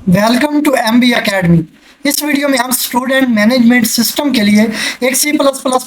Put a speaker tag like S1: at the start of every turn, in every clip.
S1: Welcome to MB academy. इस video में हम स्टूडेंट मैनेजमेंट सिस्टम के लिए एक C++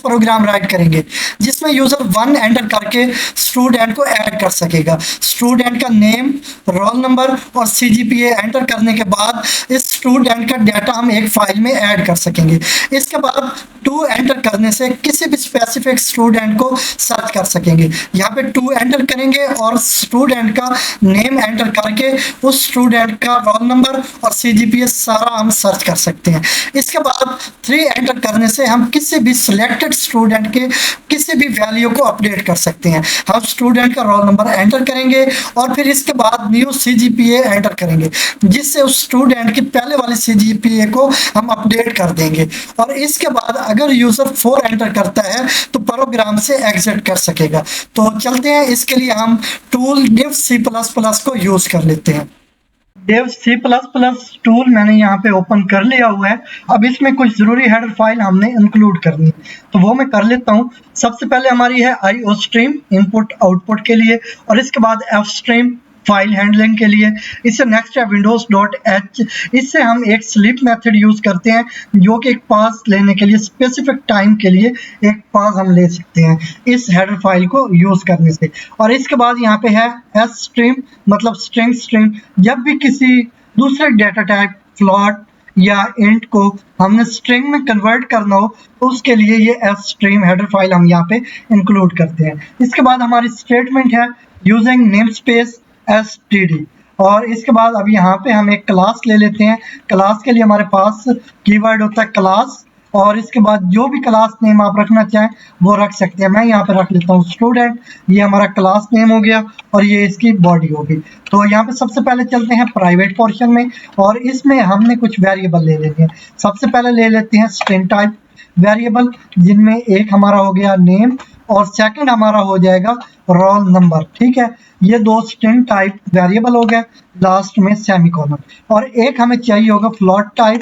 S1: प्रोग्राम राइट करेंगे जिसमें यूजर 1 एंटर करके स्टूडेंट को ऐड कर सकेगा। स्टूडेंट का नेम, रोल नंबर और CGPA एंटर करने के बाद इस स्टूडेंट का डाटा हम एक फाइल में ऐड कर सकेंगे। इसके बाद 2 एंटर करने से किसी भी स्पेसिफिक स्टूडेंट को सर्च कर सकेंगे। यहाँ पे 2 एंटर करेंगे और स्टूडेंट का नेम एंटर करके उस स्टूडेंट का रोल नंबर और CGPA सारा हम सर्च कर सकते हैं। इसके बाद 3 एंटर करने से हम किसी भी सिलेक्टेड स्टूडेंट के किसी भी वैल्यू को अपडेट कर सकते हैं। हम स्टूडेंट का रोल नंबर एंटर करेंगे और फिर इसके बाद न्यू CGPA एंटर करेंगे जिससे उस स्टूडेंट की पहले वाली CGPA को हम अपडेट कर देंगे। और इसके बाद अगर यूजर 4 एंटर करता है तो प्रोग्राम से एग्जिट कर सकेगा। तो चलते हैं, इसके लिए हम टूल div C++ को यूज कर लेते हैं। div C++ टूल मैंने यहाँ पे ओपन कर लिया हुआ है। अब इसमें कुछ जरूरी हेडर फाइल हमने इंक्लूड करनी है, तो वो मैं कर लेता हूँ। सबसे पहले हमारी है IOStream इनपुट आउटपुट के लिए, और इसके बाद fstream फाइल हैंडलिंग के लिए। इससे नेक्स्ट है windows.h। इससे हम एक स्लीप मेथड यूज करते हैं जो कि एक पास लेने के लिए, स्पेसिफिक टाइम के लिए एक पास हम ले सकते हैं इस हेडर फाइल को यूज करने से। और इसके बाद यहाँ पे है sstream मतलब स्ट्रिंग स्ट्रिंग। जब भी किसी दूसरे डेटा टाइप फ्लोट या इंट को हमने स्ट्रिंग में कन्वर्ट करना हो तो उसके लिए ये fstream हेडर फाइल हम यहाँ पे इंक्लूड करते हैं। इसके बाद हमारी स्टेटमेंट है यूजिंग नेमस्पेस std। और इसके बाद अब यहाँ पे हम एक क्लास ले लेते हैं। क्लास के लिए हमारे पास कीवर्ड होता है क्लास, और इसके बाद जो भी क्लास नेम आप रखना चाहें वो रख सकते हैं। मैं यहाँ पे रख लेता हूँ स्टूडेंट। ये हमारा क्लास नेम हो गया और ये इसकी बॉडी होगी। तो यहाँ पे सबसे पहले चलते हैं प्राइवेट पोर्शन में, और इसमें हमने कुछ वेरिएबल ले लेते हैं। सबसे पहले ले लेते हैं स्ट्रिंग टाइप वेरिएबल, जिनमें एक हमारा हो गया नेम और सेकंड हमारा हो जाएगा रोल नंबर। ठीक है, ये 2 स्ट्रिंग टाइप वेरिएबल हो गए, लास्ट में सेमीकोलन। और एक हमें चाहिए होगा फ्लोट टाइप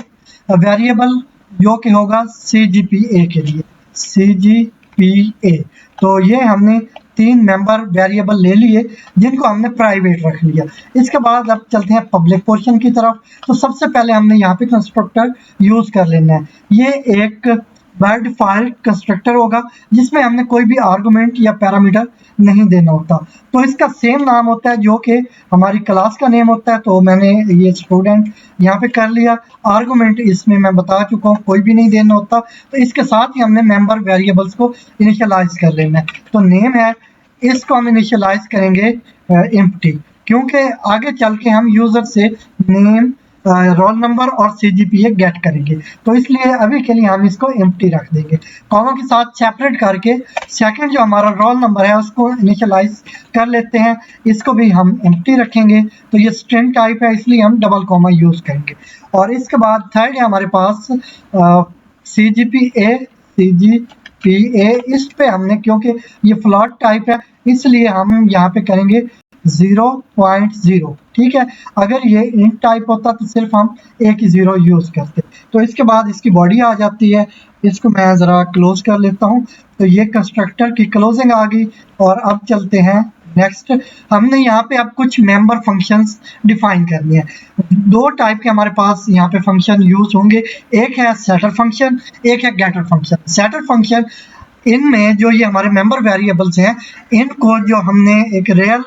S1: वेरिएबल जो कि होगा CGPA के लिए, CGPA। तो ये हमने 3 मेंबर वेरिएबल ले लिए जिनको हमने प्राइवेट रख लिया। इसके बाद अब चलते हैं पब्लिक पोर्शन की तरफ। तो सबसे पहले हमने यहाँ पे कंस्ट्रक्टर यूज कर लेना है। ये एक बाय डिफॉल्ट कंस्ट्रक्टर होगा जिसमें हमने कोई भी आर्गुमेंट या पैरामीटर नहीं देना होता। तो इसका सेम नाम होता है जो कि हमारी क्लास का नेम होता है। तो मैंने ये स्टूडेंट यहाँ पे कर लिया। आर्गुमेंट इसमें मैं बता चुका हूँ कोई भी नहीं देना होता। तो इसके साथ ही हमने मेंबर वेरिएबल्स को इनिशियलाइज कर लेना है। तो नेम है, इसको हम इनिशियलाइज करेंगे एम्प्टी, क्योंकि आगे चल के हम यूजर से नेम, रोल नंबर और CGPA गेट करेंगे। तो इसलिए अभी के लिए हम इसको एम्प्टी रख देंगे। कॉमा के साथ सेपरेट करके सेकंड जो हमारा रोल नंबर है उसको इनिशियलाइज कर लेते हैं, इसको भी हम एम्प्टी रखेंगे। तो ये स्ट्रिंग टाइप है इसलिए हम डबल कॉमा यूज करेंगे। और इसके बाद थर्ड है हमारे पास CGPA। इस पे हमने, क्योंकि ये फ्लोट टाइप है इसलिए हम यहाँ पे करेंगे 0.0। ठीक है, अगर ये इंट टाइप होता तो सिर्फ हम एक ही 0 यूज करते। तो इसके बाद इसकी बॉडी आ जाती है। इसको मैं ज़रा क्लोज कर लेता हूँ। तो ये कंस्ट्रक्टर की क्लोजिंग आ गई। और अब चलते हैं नेक्स्ट। हमने यहाँ पे अब कुछ मेंबर फंक्शंस डिफाइन करनी है। 2 टाइप के हमारे पास यहाँ पे फंक्शन यूज होंगे, एक है सेटर फंक्शन, एक है गेटर फंक्शन। सेटर फंक्शन, इनमें जो ये हमारे मेंबर वेरिएबल्स हैं इनको जो हमने एक रियल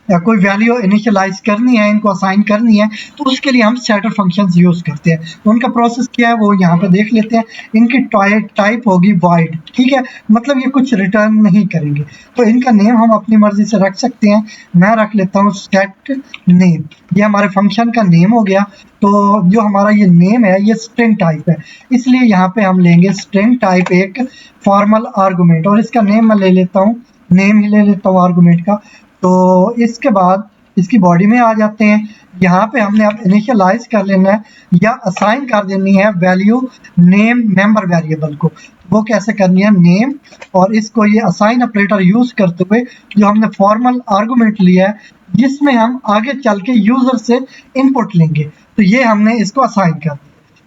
S1: या कोई वैल्यू इनिशियलाइज करनी है, इनको असाइन करनी है, तो उसके लिए हम सेटर फंक्शंस यूज करते हैं। तो उनका प्रोसेस क्या है वो यहाँ पे देख लेते हैं। इनकी टाइप होगी void। ठीक है, मतलब ये कुछ रिटर्न नहीं करेंगे। तो इनका नेम हम अपनी मर्जी से रख सकते हैं। मैं रख लेता हूँ set नेम। ये हमारे फंक्शन का नेम हो गया। तो जो हमारा ये नेम है ये स्ट्रिंग टाइप है, इसलिए यहाँ पे हम लेंगे स्ट्रिंग टाइप एक फॉर्मल आर्गुमेंट, और इसका नेम मैं ले लेता हूँ, नेम ही ले लेता हूँ आर्गुमेंट का। तो इसके बाद इसकी बॉडी में आ जाते हैं। यहाँ पे हमने अब इनिशियलाइज कर लेना है या असाइन कर देनी है वैल्यू नेम मेंबर वेरिएबल को। वो कैसे करनी है, नेम और इसको ये असाइन ऑपरेटर यूज करते हुए जो हमने फॉर्मल आर्गुमेंट लिया है जिसमें हम आगे चल के यूजर से इनपुट लेंगे, तो ये हमने इसको असाइन कर दिया।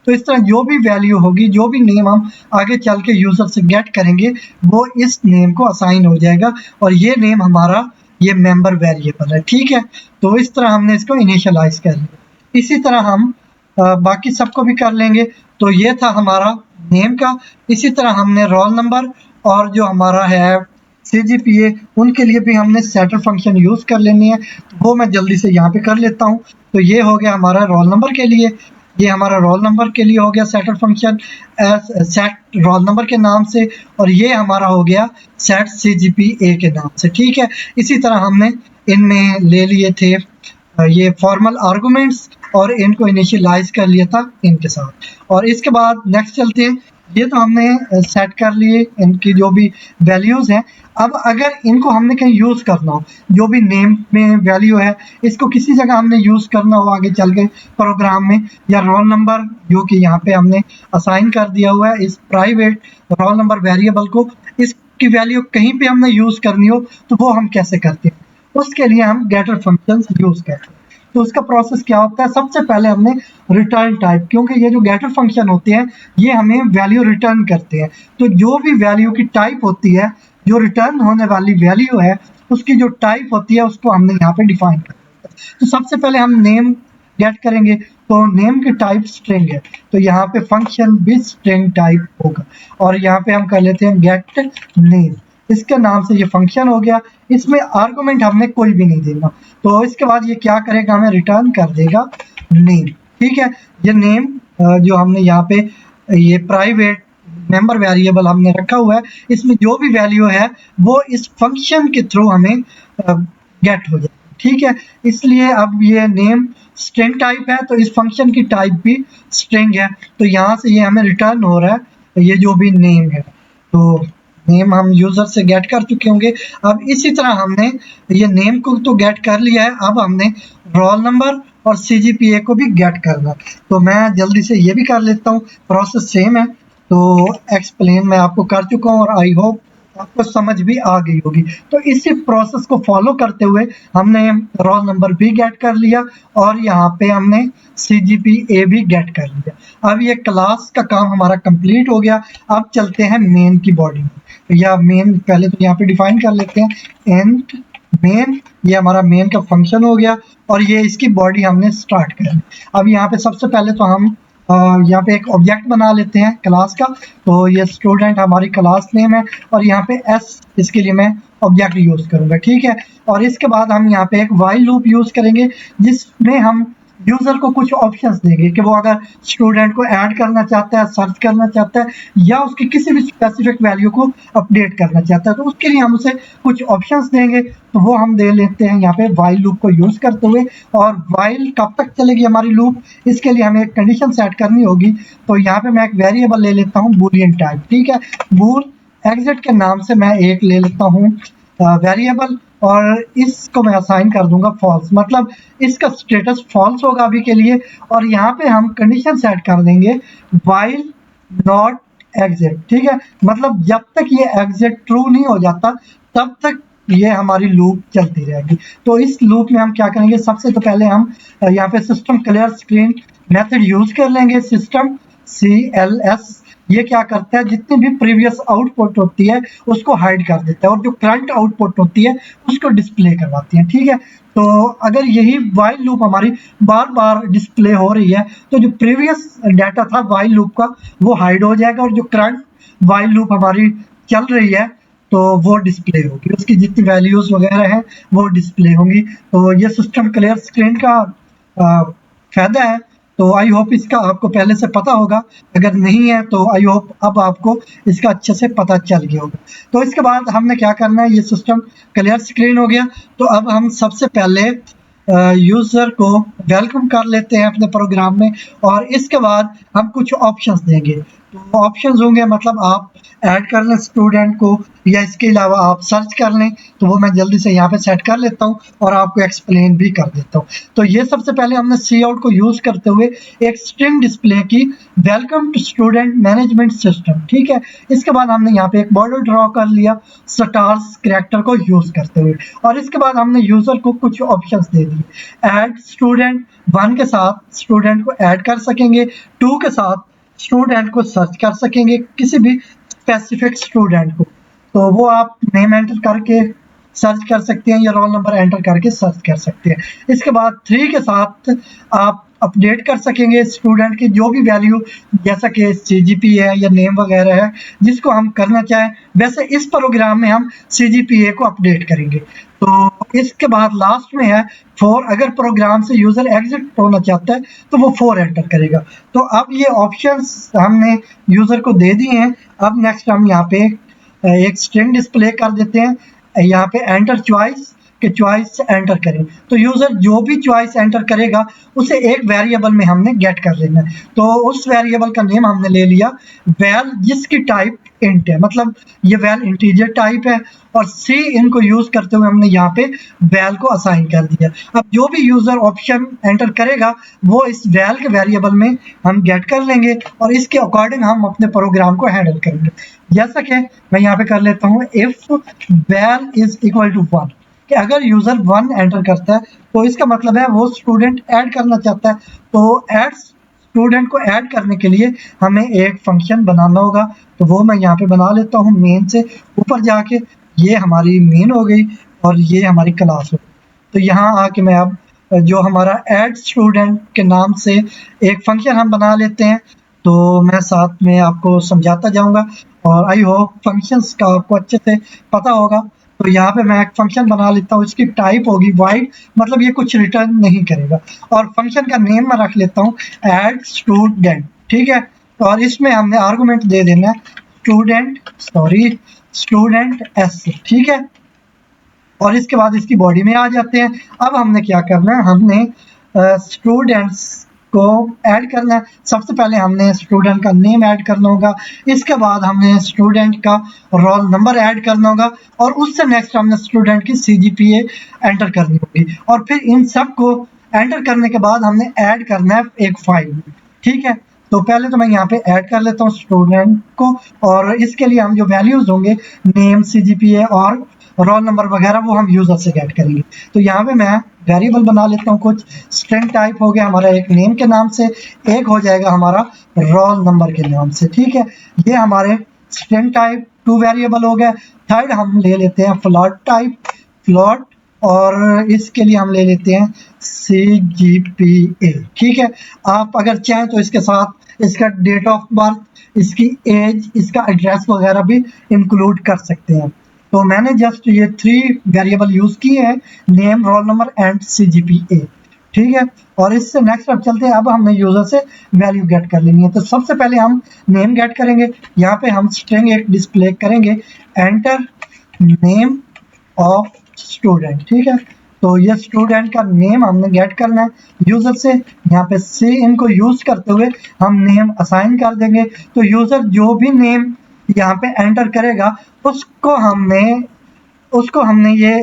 S1: तो इस तरह जो भी वैल्यू होगी, जो भी नेम हम आगे चल के यूजर से गेट करेंगे वो इस नेम को असाइन हो जाएगा, और ये नेम हमारा ये मेंबर वेरिएबल है। ठीक है, तो इस तरह हमने इसको इनिशियलाइज कर लिया। इसी तरह हम बाकी सबको भी कर लेंगे। तो ये था हमारा नेम का। इसी तरह हमने रोल नंबर और जो हमारा है CGPA उनके लिए भी हमने सेटर फंक्शन यूज़ कर लेनी है। वो मैं जल्दी से यहाँ पे कर लेता हूँ। तो ये हो गया हमारा रोल नंबर के लिए, ये हमारा रोल नंबर के लिए हो गया setter function set roll number के नाम से, और ये हमारा हो गया सेट CGPA के नाम से। ठीक है, इसी तरह हमने इनमें ले लिए थे ये फॉर्मल आर्गुमेंट्स और इनको इनिशियलाइज कर लिया था इनके साथ। और इसके बाद नेक्स्ट चलते हैं। ये तो हमने सेट कर लिए इनकी जो भी वैल्यूज़ हैं। अब अगर इनको हमने कहीं यूज़ करना हो, जो भी नेम में वैल्यू है इसको किसी जगह हमने यूज़ करना हो आगे चल के प्रोग्राम में, या रोल नंबर जो कि यहाँ पे हमने असाइन कर दिया हुआ है इस प्राइवेट रोल नंबर वेरिएबल को, इसकी वैल्यू कहीं पे हमने यूज़ करनी हो तो वो हम कैसे करते हैं, उसके लिए हम गेटर फंक्शंस यूज़ करते हैं। तो उसका प्रोसेस क्या होता है, सबसे पहले हमने रिटर्न टाइप, क्योंकि ये जो गेटर फंक्शन होते हैं ये हमें वैल्यू रिटर्न करते हैं। तो जो भी वैल्यू की टाइप होती है, जो रिटर्न होने वाली वैल्यू है उसकी जो टाइप होती है उसको हमने यहाँ पे डिफाइन कर दिया है। तो सबसे पहले हम नेम गेट करेंगे, तो नेम की टाइप स्ट्रिंग है, तो यहाँ पे फंक्शन भी स्ट्रिंग टाइप होगा। और यहाँ पे हम कर लेते हैं गेट नेम, इसके नाम से ये फंक्शन हो गया। इसमें आर्गुमेंट हमने कोई भी नहीं देना। तो इसके बाद ये क्या करेगा, हमें रिटर्न कर देगा नेम। ठीक है, ये नेम जो हमने यहाँ पे ये प्राइवेट मेंबर वेरिएबल हमने रखा हुआ है, इसमें जो भी वैल्यू है वो इस फंक्शन के थ्रू हमें गेट हो जाए। ठीक है, इसलिए अब ये नेम स्ट्रिंग टाइप है तो इस फंक्शन की टाइप भी स्ट्रिंग है, तो यहाँ से ये हमें रिटर्न हो रहा है ये जो भी नेम है। तो नेम हम यूज़र से गेट कर चुके होंगे। अब इसी तरह हमने ये नेम को तो गेट कर लिया है, अब हमने रोल नंबर और CGPA को भी गेट करना। तो मैं जल्दी से ये भी कर लेता हूँ, प्रोसेस सेम है। तो एक्सप्लेन मैं आपको कर चुका हूँ और आई होप आपको समझ भी आ गई होगी। तो इसी प्रोसेस को फॉलो करते हुए हमने रोल नंबर भी गेट कर लिया और यहाँ पे हमने CGPA भी गेट कर लिया। अब ये क्लास का काम हमारा कंप्लीट हो गया। अब चलते हैं मेन की बॉडी में, या मेन पहले तो यहाँ पे डिफाइन कर लेते हैं इंट मेन, ये हमारा मेन का फंक्शन हो गया और ये इसकी बॉडी हमने स्टार्ट कर ली। अब यहाँ पे सबसे पहले तो हम यहाँ पे एक ऑब्जेक्ट बना लेते हैं क्लास का। तो ये स्टूडेंट हमारी क्लास नेम है और यहाँ पे S इसके लिए मैं ऑब्जेक्ट यूज़ करूँगा। ठीक है, और इसके बाद हम यहाँ पे एक वाइल लूप यूज़ करेंगे जिसमें हम यूज़र को कुछ ऑप्शंस देंगे कि वो अगर स्टूडेंट को ऐड करना चाहता है, सर्च करना चाहता है या उसकी किसी भी स्पेसिफिक वैल्यू को अपडेट करना चाहता है, तो उसके लिए हम उसे कुछ ऑप्शंस देंगे। तो वो हम दे लेते हैं यहाँ पे वाइल लूप को यूज़ करते हुए। और वाइल कब तक चलेगी हमारी लूप, इसके लिए हमें एक कंडीशन सेट करनी होगी। तो यहाँ पे मैं एक वेरिएबल ले लेता हूँ बूलियन टाइप। ठीक है, बूल एग्जिट के नाम से मैं एक ले लेता हूँ वेरिएबल और इसको मैं असाइन कर दूंगा फॉल्स, मतलब इसका स्टेटस फॉल्स होगा अभी के लिए। और यहाँ पे हम कंडीशन सेट कर देंगे वाइल नॉट एग्जिट। ठीक है, मतलब जब तक ये एग्जिट ट्रू नहीं हो जाता तब तक ये हमारी लूप चलती रहेगी। तो इस लूप में हम क्या करेंगे, सबसे तो पहले हम यहाँ पे system clear screen method use कर लेंगे। सिस्टम CLS ये क्या करता है, जितनी भी प्रीवियस आउटपुट होती है उसको हाइड कर देता है और जो करंट आउटपुट होती है उसको डिस्प्ले करवाती है। ठीक है, तो अगर यही वाइल लूप हमारी बार बार डिस्प्ले हो रही है तो जो प्रीवियस डाटा था वाइल लूप का वो हाइड हो जाएगा और जो करंट वाइल लूप हमारी चल रही है तो वो डिस्प्ले होगी, उसकी जितनी वैल्यूज वगैरह हैं वो डिस्प्ले होंगी। तो ये सिस्टम क्लियर स्क्रीन का फायदा है। तो आई होप इसका आपको पहले से पता होगा, अगर नहीं है तो आई होप अब आपको इसका अच्छे से पता चल गया होगा। तो इसके बाद हमने क्या करना है, ये सिस्टम क्लियर स्क्रीन हो गया। तो अब हम सबसे पहले यूज़र को वेलकम कर लेते हैं अपने प्रोग्राम में और इसके बाद हम कुछ ऑप्शंस देंगे। तो ऑप्शंस होंगे मतलब आप ऐड कर लें स्टूडेंट को या इसके अलावा आप सर्च कर लें। तो वो मैं जल्दी से यहाँ पे सेट कर लेता हूँ और आपको एक्सप्लेन भी कर देता हूँ। तो ये सबसे पहले हमने सी आउट को यूज़ करते हुए एक स्ट्रिंग डिस्प्ले की, welcome to student management system. ठीक है, इसके बाद हमने यहाँ पे एक बॉर्डर ड्रॉ कर लिया स्टार्स कैरेक्टर को यूज़ करते हुए और इसके बाद हमने यूज़र को कुछ ऑप्शंस दे दिए। ऐड स्टूडेंट 1 के साथ स्टूडेंट को ऐड कर सकेंगे, 2 के साथ स्टूडेंट को सर्च कर सकेंगे, किसी भी स्पेसिफिक स्टूडेंट को। तो वो आप नेम एंटर करके सर्च कर सकते हैं या रोल नंबर एंटर करके सर्च कर सकते हैं। इसके बाद 3 के साथ आप अपडेट कर सकेंगे स्टूडेंट की जो भी वैल्यू, जैसा कि CGPA है या नेम वगैरह है जिसको हम करना चाहें, वैसे इस प्रोग्राम में हम CGPA को अपडेट करेंगे। तो इसके बाद लास्ट में है 4, अगर प्रोग्राम से यूज़र एग्जिट होना चाहता है तो वो 4 एंटर करेगा। तो अब ये ऑप्शंस हमने यूज़र को दे दिए हैं। अब नेक्स्ट हम यहाँ पे एक स्ट्रिंग डिस्प्ले कर देते हैं, यहाँ पे एंटर चॉइस के चॉइस एंटर करें। तो यूज़र जो भी चॉइस एंटर करेगा उसे एक वेरिएबल में हमने गेट कर लेना है। तो उस वेरिएबल का नेम हमने ले लिया वैल, जिसकी टाइप इंट है, मतलब ये वैल इंटीजर टाइप है, और सी इनको यूज़ करते हुए हमने यहाँ पे वैल को असाइन कर दिया। अब जो भी यूज़र ऑप्शन एंटर करेगा वो इस वैल के वेरिएबल में हम गेट कर लेंगे और इसके अकॉर्डिंग हम अपने प्रोग्राम को हैंडल करेंगे। जैसा कि मैं यहाँ पे कर लेता हूँ if val is equal to 1, कि अगर यूज़र 1 एंटर करता है तो इसका मतलब है वो स्टूडेंट ऐड करना चाहता है। तो ऐड स्टूडेंट को ऐड करने के लिए हमें एक फंक्शन बनाना होगा। तो वो मैं यहाँ पे बना लेता हूँ मेन से ऊपर जाके। ये हमारी मेन हो गई और ये हमारी क्लास हो गई। तो यहाँ आके मैं अब जो हमारा ऐड स्टूडेंट के नाम से एक फंक्शन हम बना लेते हैं। तो मैं साथ में आपको समझाता जाऊँगा और आई होप फंक्शंस का आपको अच्छे से पता होगा। तो यहाँ पे मैं एक फंक्शन बना लेता हूँ, इसकी टाइप होगी वाइड, मतलब ये कुछ रिटर्न नहीं करेगा। और फंक्शन का नेम मैं रख लेता हूँ ऐड स्टूडेंट, ठीक है। और इसमें हमने आर्गुमेंट दे देना है स्टूडेंट एस, ठीक है। और इसके बाद इसकी बॉडी में आ जाते हैं। अब हमने क्या करना है, हमने स्टूडेंट्स को ऐड करना है। सबसे पहले हमने स्टूडेंट का नेम ऐड करना होगा, इसके बाद हमने स्टूडेंट का रोल नंबर ऐड करना होगा और उससे नेक्स्ट हमने स्टूडेंट की CGPA एंटर करनी होगी। और फिर इन सब को एंटर करने के बाद हमने ऐड करना है एक फाइल में, ठीक है। तो पहले तो मैं यहाँ पे ऐड कर लेता हूँ स्टूडेंट को, और इसके लिए हम जो वैल्यूज होंगे नेम, CGPA और रोल नंबर वगैरह वो हम यूज़र से गेट करेंगे। तो यहाँ पे मैं वेरिएबल बना लेता हूँ कुछ। स्ट्रिंग टाइप हो गया हमारा एक नेम के नाम से, एक हो जाएगा हमारा रोल नंबर के नाम से, ठीक है। ये हमारे स्ट्रिंग टाइप 2 वेरिएबल हो गए। थर्ड हम ले लेते हैं फ्लोट टाइप, फ्लोट, और इसके लिए हम ले लेते हैं CGPA, ठीक है। आप अगर चाहें तो इसके साथ इसका डेट ऑफ बर्थ, इसकी एज, इसका एड्रेस वगैरह भी इंक्लूड कर सकते हैं। तो मैंने जस्ट ये 3 वेरिएबल यूज़ किए हैं, name, roll number and CGPA, ठीक है। और इससे नेक्स्ट अब चलते हैं। अब हमने यूज़र से वैल्यू गेट कर लेनी है। तो सबसे पहले हम नेम गेट करेंगे। यहाँ पे हम स्ट्रिंग एक डिस्प्ले करेंगे एंटर नेम ऑफ स्टूडेंट, ठीक है। तो ये स्टूडेंट का नेम हमने गेट करना है यूज़र से। यहाँ पे सी इनको यूज़ करते हुए हम नेम असाइन कर देंगे। तो यूज़र जो भी नेम यहाँ पे एंटर करेगा उसको हमने ये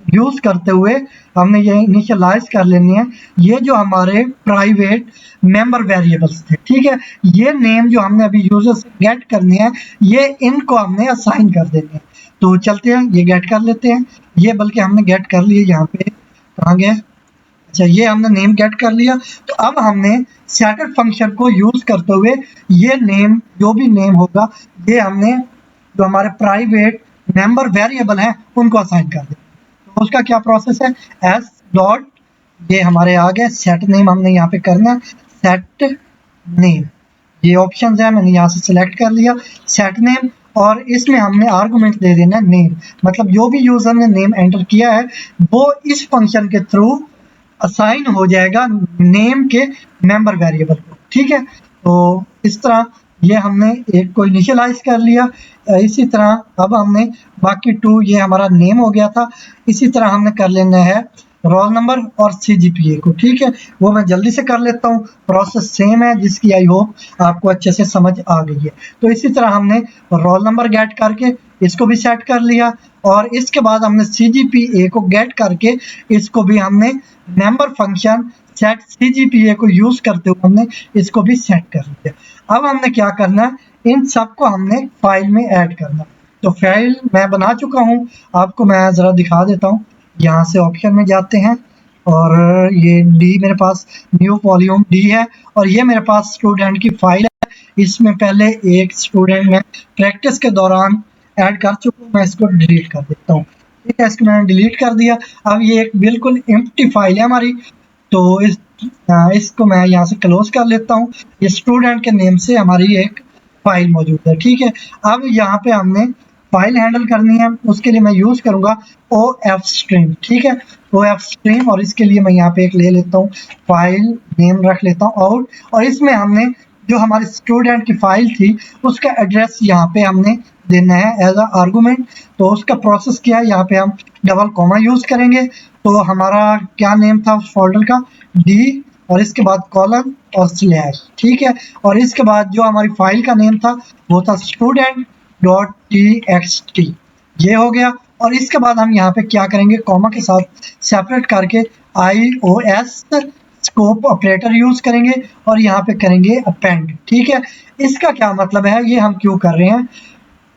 S1: यूज़ करते हुए हमने ये इनिशियलाइज कर लेनी है। ये जो हमारे प्राइवेट मेंबर वेरिएबल्स थे, ठीक है, ये नेम जो हमने अभी यूज़र से गेट करने हैं ये इनको हमने असाइन कर देने हैं। तो चलते हैं ये गेट कर लेते हैं। ये बल्कि हमने गेट कर लिए, यहाँ पे कहाँ गए, अच्छा ये हमने नेम गेट कर लिया। तो अब हमने सेटअप फंक्शन को यूज़ करते हुए ये नेम, जो भी नेम होगा, ये हमने जो हमारे प्राइवेट मेंबर वेरिएबल हैं उनको असाइन कर दें। तो उसका क्या प्रोसेस है, एस डॉट, ये हमारे आ गए सेट नेम, हमने यहाँ पे करना है सेट नेम। ये ऑप्शन है, मैंने यहाँ से सिलेक्ट कर लिया सेट नेम, और इसमें हमने आर्गुमेंट दे देना नेम, मतलब जो भी यूज़र ने नेम एंटर किया है वो इस फंक्शन के थ्रू असाइन हो जाएगा नेम के मेंबर वेरिएबल को, ठीक है। तो इस तरह ये हमने एक को इनिशियलाइज कर लिया। इसी तरह अब हमने बाकी 2, ये हमारा नेम हो गया था, इसी तरह हमने कर लेना है रोल नंबर और CGPA को, ठीक है। वो मैं जल्दी से कर लेता हूँ, प्रोसेस सेम है जिसकी आई होप आपको अच्छे से समझ आ गई है। तो इसी तरह हमने रोल नंबर गेट करके इसको भी सेट कर लिया, और इसके बाद हमने CGPA को गेट करके इसको भी हमने मेंबर फंक्शन सेट CGPA को यूज़ करते हुए हमने इसको भी सेट कर लिया। अब हमने क्या करना है, इन सबको हमने फाइल में ऐड करना। तो फाइल मैं बना चुका हूँ, आपको मैं ज़रा दिखा देता हूँ। यहाँ से ऑप्शन में जाते हैं और ये डी मेरे पास न्यू वॉल्यूम डी है, और ये मेरे पास स्टूडेंट की फाइल है। इसमें पहले एक स्टूडेंट में प्रैक्टिस के दौरान ऐड कर चुका हूँ, मैं इसको डिलीट कर देता हूँ, ठीक है। इसको मैंने डिलीट कर दिया। अब ये एक बिल्कुल एम्प्टी फाइल है हमारी। तो इस इसको मैं यहाँ से क्लोज कर लेता हूँ। ये स्टूडेंट के नेम से हमारी एक फाइल मौजूद है, ठीक है। अब यहाँ पे हमने फाइल हैंडल करनी है, उसके लिए मैं यूज करूंगा OF स्ट्रीम, ठीक है। OF स्ट्रीम, और इसके लिए मैं यहाँ पे एक ले लेता हूँ, फाइल नेम रख लेता हूँ आउट, और इसमें हमने जो हमारे स्टूडेंट की फाइल थी उसका एड्रेस यहाँ पे हमने देना है एज अ आर्गुमेंट। तो उसका प्रोसेस क्या है, यहाँ पे हम डबल कॉमा यूज करेंगे। तो हमारा क्या नेम था उस फोल्डर का, डी, और इसके बाद कॉलन और स्लैश, ठीक है। और इसके बाद जो हमारी फाइल का नेम था वो था student.txt, ये हो गया। और इसके बाद हम यहाँ पे क्या करेंगे, कॉमा के साथ सेपरेट करके iOS स्कोप ऑपरेटर यूज करेंगे और यहाँ पे करेंगे अपेंड, ठीक है। इसका क्या मतलब है, ये हम क्यों कर रहे हैं,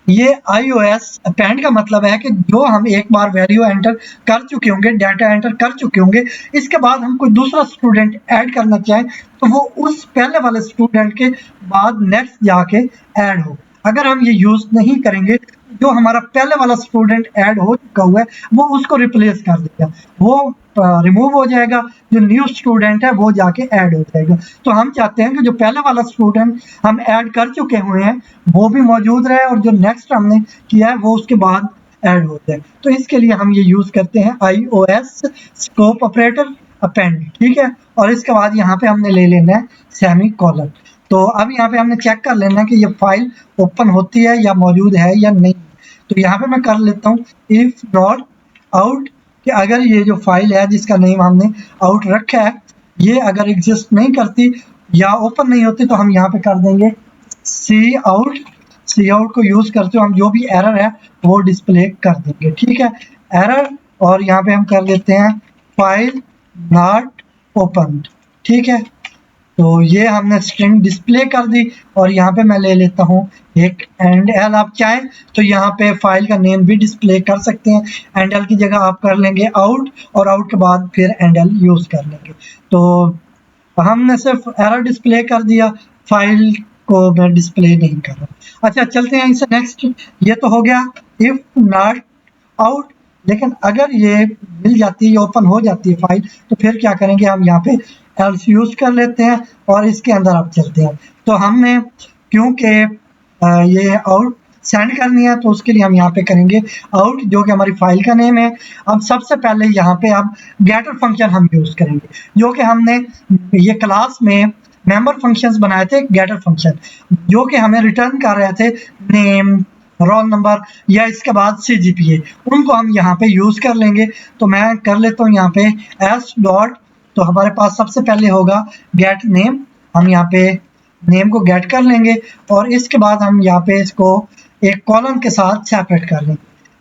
S1: ये iOS अपेंड का मतलब है कि जो हम एक बार वैल्यू एंटर कर चुके होंगे, डाटा एंटर कर चुके होंगे, इसके बाद हम कोई दूसरा स्टूडेंट ऐड करना चाहें तो वो उस पहले वाले स्टूडेंट के बाद नेक्स्ट जाके ऐड हो। अगर हम ये यूज नहीं करेंगे, जो हमारा पहले वाला स्टूडेंट ऐड हो चुका हुआ है वो उसको रिप्लेस कर देगा, वो रिमूव हो जाएगा, जो न्यू स्टूडेंट है वो जाके ऐड हो जाएगा। तो हम चाहते हैं कि जो पहले वाला स्टूडेंट हम ऐड कर चुके हुए हैं वो भी मौजूद रहे और जो नेक्स्ट हमने किया है वो उसके बाद ऐड हो जाए। तो इसके लिए हम ये यूज करते हैं iOS स्कोप ऑपरेटर अपेंड, ठीक है। और इसके बाद यहाँ पे हमने ले लेना है सेमी कॉलन। तो अब यहाँ पे हमने चेक कर लेना है कि ये फाइल ओपन होती है या मौजूद है या नहीं। तो यहाँ पे मैं कर लेता हूँ इफ नॉट आउट, कि अगर ये जो फाइल है जिसका नेम हमने आउट रखा है ये अगर एग्जिस्ट नहीं करती या ओपन नहीं होती तो हम यहाँ पे कर देंगे सी आउट। सी आउट को यूज करते हुए हम जो भी एरर है वो डिस्प्ले कर देंगे, ठीक है, एरर। और यहाँ पे हम कर लेते हैं फाइल नॉट ओपन, ठीक है। तो ये हमने स्ट्रिंग डिस्प्ले कर दी और यहाँ पे मैं ले लेता हूँ एक एंड एल। आप चाहें तो यहाँ पे फाइल का नेम भी डिस्प्ले कर सकते हैं, एंड एल की जगह आप कर लेंगे आउट, और आउट के बाद फिर एंड एल यूज कर लेंगे। तो हमने सिर्फ एरर डिस्प्ले कर दिया, फाइल को मैं डिस्प्ले नहीं कर रहा। अच्छा, चलते हैं इसे नेक्स्ट। ये तो हो गया इफ नॉट आउट, लेकिन अगर ये मिल जाती है, ओपन हो जाती है फाइल, तो फिर क्या करेंगे, हम यहाँ पे एल्स यूज कर लेते हैं और इसके अंदर आप चलते हैं। तो हमने क्योंकि ये आउट सेंड करनी है तो उसके लिए हम यहाँ पे करेंगे आउट, जो कि हमारी फाइल का नेम है। अब सबसे पहले यहाँ पे अब गेटर फंक्शन हम यूज करेंगे, जो कि हमने ये क्लास में मेंबर फंक्शंस बनाए थे, गेटर फंक्शन जो कि हमें रिटर्न कर रहे थे नेम, रोल नंबर या इसके बाद CGPA, उनको हम यहाँ पे यूज कर लेंगे। तो मैं कर लेता हूँ यहाँ पे एस डॉट, तो हमारे पास सबसे पहले होगा गेट नेम, हम यहाँ पे नेम को गेट कर लेंगे और इसके बाद हम यहाँ पे इसको एक कॉलन के साथ सेपरेट कर लेंगे।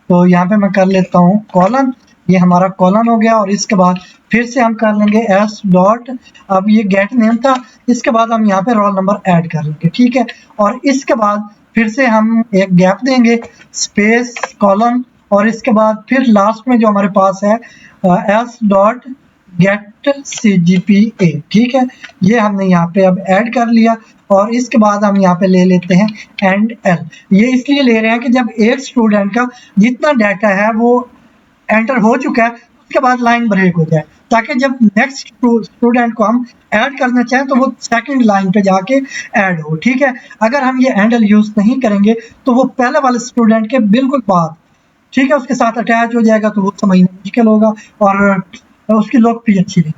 S1: तो यहाँ पे मैं कर लेता हूँ कॉलन, ये हमारा कॉलन हो गया। और इसके बाद फिर से हम कर लेंगे एस डॉट, अब ये गेट नेम था, इसके बाद हम यहाँ पे रोल नंबर ऐड कर लेंगे, ठीक है। और इसके बाद फिर से हम एक गैप देंगे, स्पेस कॉलन, और इसके बाद फिर लास्ट में जो हमारे पास है एस डॉट गेट CGPA, ठीक है। ये हमने यहाँ पे अब ऐड कर लिया और इसके बाद हम यहाँ पे ले लेते हैं एंड एल। ये इसलिए ले रहे हैं कि जब एक स्टूडेंट का जितना डाटा है वो एंटर हो चुका है उसके बाद लाइन ब्रेक हो जाए, ताकि जब नेक्स्ट स्टूडेंट को हम ऐड करना चाहें तो वो सेकंड लाइन पे जाके ऐड हो, ठीक है। अगर हम ये एंड एल यूज नहीं करेंगे तो वो पहले वाले स्टूडेंट के बिल्कुल बाद, ठीक है, उसके साथ अटैच हो जाएगा, तो वो समझना मुश्किल होगा और उसकी लुक भी अच्छी नहीं।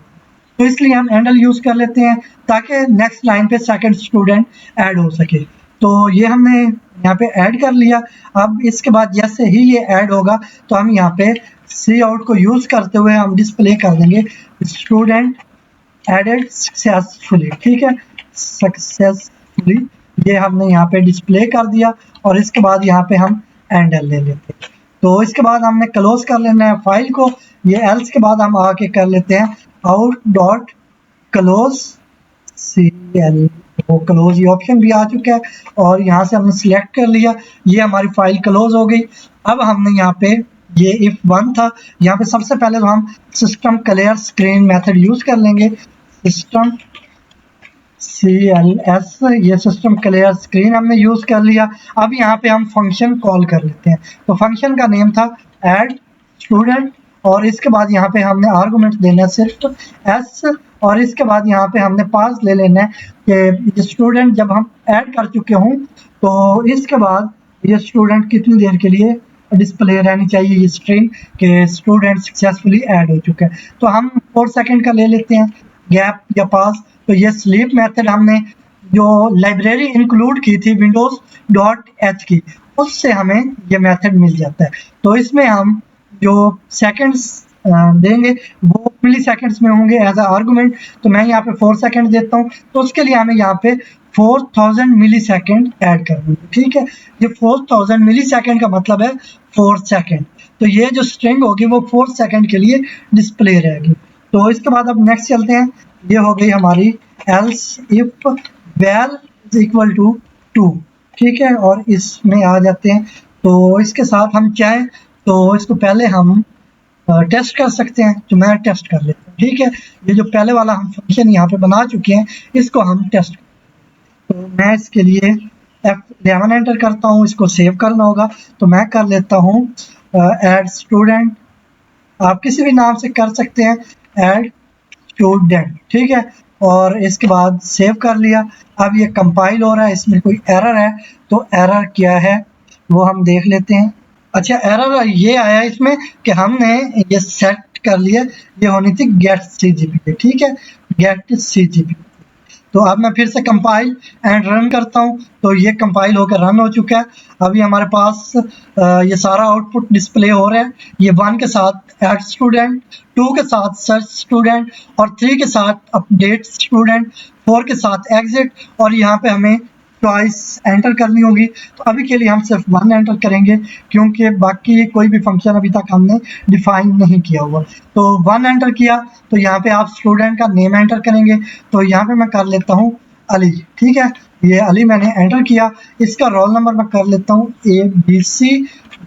S1: तो इसलिए हम एंड एल यूज कर लेते हैं ताकि नेक्स्ट लाइन पे सेकंड स्टूडेंट ऐड हो सके। तो ये हमने यहाँ पे ऐड कर लिया। अब इसके बाद जैसे ही ये ऐड होगा तो हम यहाँ पे सी आउट को यूज करते हुए हम डिस्प्ले कर देंगे स्टूडेंट एडेड सक्सेसफुली, ठीक है, सक्सेसफुली, ये हमने यहाँ पे डिस्प्ले कर दिया। और इसके बाद यहाँ पे हम एंड एल ले लेते हैं। तो इसके बाद हमने क्लोज कर लेना है फाइल को, ये एल्स के बाद हम आके कर लेते हैं आउट डॉट क्लोज CL, वो क्लोज ये ऑप्शन भी आ चुका है और यहाँ से हमने सिलेक्ट कर लिया, ये हमारी फाइल क्लोज हो गई। अब हमने यहाँ पे ये इफ 1 था, यहाँ पे सबसे पहले तो हम system clear screen method use कर लेंगे, सिस्टम CLS, ये सिस्टम क्लियर स्क्रीन हमने यूज कर लिया। अब यहाँ पे हम फंक्शन कॉल कर लेते हैं। तो फंक्शन का नेम था ऐड स्टूडेंट और इसके बाद यहाँ पे हमने आर्गुमेंट देना सिर्फ S और इसके बाद यहाँ पे हमने पास ले लेना है कि स्टूडेंट जब हम ऐड कर चुके हों तो इसके बाद ये स्टूडेंट कितनी देर के लिए डिस्प्ले रहनी चाहिए ये स्ट्रिंग के स्टूडेंट सक्सेसफुली ऐड हो चुका है। तो हम 4 सेकंड का ले लेते हैं गैप या पास। तो ये स्लीप मेथड हमने जो लाइब्रेरी इंक्लूड की थी विंडोज डॉट एच की, उससे हमें ये मेथड मिल जाता है। तो इसमें हम जो सेकंड्स देंगे वो मिली सेकंड्स में होंगे एज अ आर्गुमेंट। तो मैं यहाँ पे 4 सेकंड देता हूँ, तो उसके लिए हमें यहाँ पे 4000 मिली सेकेंड ऐड कर दूँगी। ठीक है, ये 4000 मिली सेकेंड का मतलब है 4 सेकंड। तो ये जो स्ट्रिंग होगी वो 4 सेकंड के लिए डिस्प्ले रहेगी। तो इसके बाद अब नेक्स्ट चलते हैं। ये हो गई हमारी else if val is equal to 2। ठीक है, और इसमें आ जाते हैं। तो इसके साथ हम चाहें तो इसको पहले हम टेस्ट कर सकते हैं। तो मैं टेस्ट कर लेता हूँ। ठीक है, ये जो पहले वाला हम फंक्शन यहाँ पे बना चुके हैं इसको हम टेस्ट। तो मैं इसके लिए F11 एंटर करता हूँ, इसको सेव करना होगा। तो मैं कर लेता हूँ ऐड स्टूडेंट, आप किसी भी नाम से कर सकते हैं, ऐड स्टूडेंट। ठीक है, और इसके बाद सेव कर लिया। अब ये कंपाइल हो रहा है, इसमें कोई एरर है। तो एरर क्या है वो हम देख लेते हैं। अच्छा, एरर ये आया इसमें कि हमने ये सेट कर लिया, ये होनी थी गेट CGP। ठीक है, गेट CGP। तो अब मैं फिर से कंपाइल एंड रन करता हूँ। तो ये कंपाइल होकर रन हो चुका है। अभी हमारे पास ये सारा आउटपुट डिस्प्ले हो रहा है। ये 1 के साथ ऐड स्टूडेंट, 2 के साथ सर्च स्टूडेंट, और 3 के साथ अपडेट स्टूडेंट, 4 के साथ एग्जिट, और यहाँ पे हमें चॉइस एंटर करनी होगी। तो अभी के लिए हम सिर्फ 1 एंटर करेंगे क्योंकि बाकी कोई भी फंक्शन अभी तक हमने डिफाइन नहीं किया हुआ। तो 1 एंटर किया तो यहाँ पे आप स्टूडेंट का नेम एंटर करेंगे। तो यहाँ पे मैं कर लेता हूँ अली। ठीक है, ये अली मैंने एंटर किया। इसका रोल नंबर मैं कर लेता हूँ ABC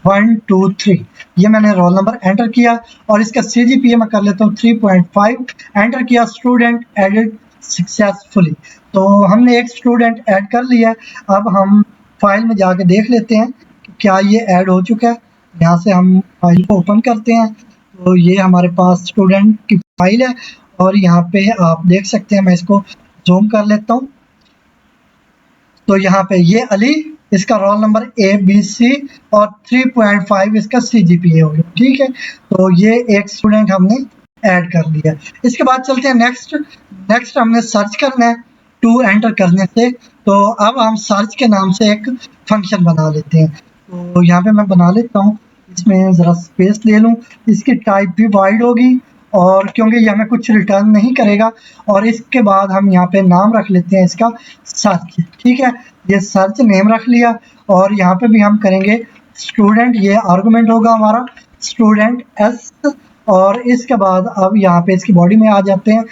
S1: 1 2 3। ये मैंने रोल नंबर एंटर किया, और इसका CGPA मैं कर लेता हूँ 3.5। एंटर किया, स्टूडेंट एडेड सक्सेसफुली। तो हमने एक स्टूडेंट ऐड कर लिया है। अब हम फाइल में जाके देख लेते हैं कि क्या ये ऐड हो चुका है। यहाँ से हम फाइल को ओपन करते हैं। तो ये हमारे पास स्टूडेंट की फाइल है, और यहाँ पे आप देख सकते हैं, मैं इसको जूम कर लेता हूँ। तो यहाँ पे ये अली, इसका रोल नंबर ABC, और 3.5 इसका CGPA हो गया। ठीक है, तो ये एक स्टूडेंट हमने ऐड कर लिया। इसके बाद चलते हैं नेक्स्ट हमने सर्च करना है 2 एंटर करने से। तो अब हम सर्च के नाम से एक फंक्शन बना लेते हैं। तो यहाँ पे मैं बना लेता हूँ, इसमें ज़रा स्पेस ले लूँ। इसकी टाइप भी वाइड होगी, और क्योंकि ये हमें कुछ रिटर्न नहीं करेगा। और इसके बाद हम यहाँ पे नाम रख लेते हैं इसका सर्च। ठीक है, ये सर्च नेम रख लिया, और यहाँ पे भी हम करेंगे स्टूडेंट, ये आर्गुमेंट होगा हमारा स्टूडेंट S। और इसके बाद अब यहाँ पे इसकी बॉडी में आ जाते हैं।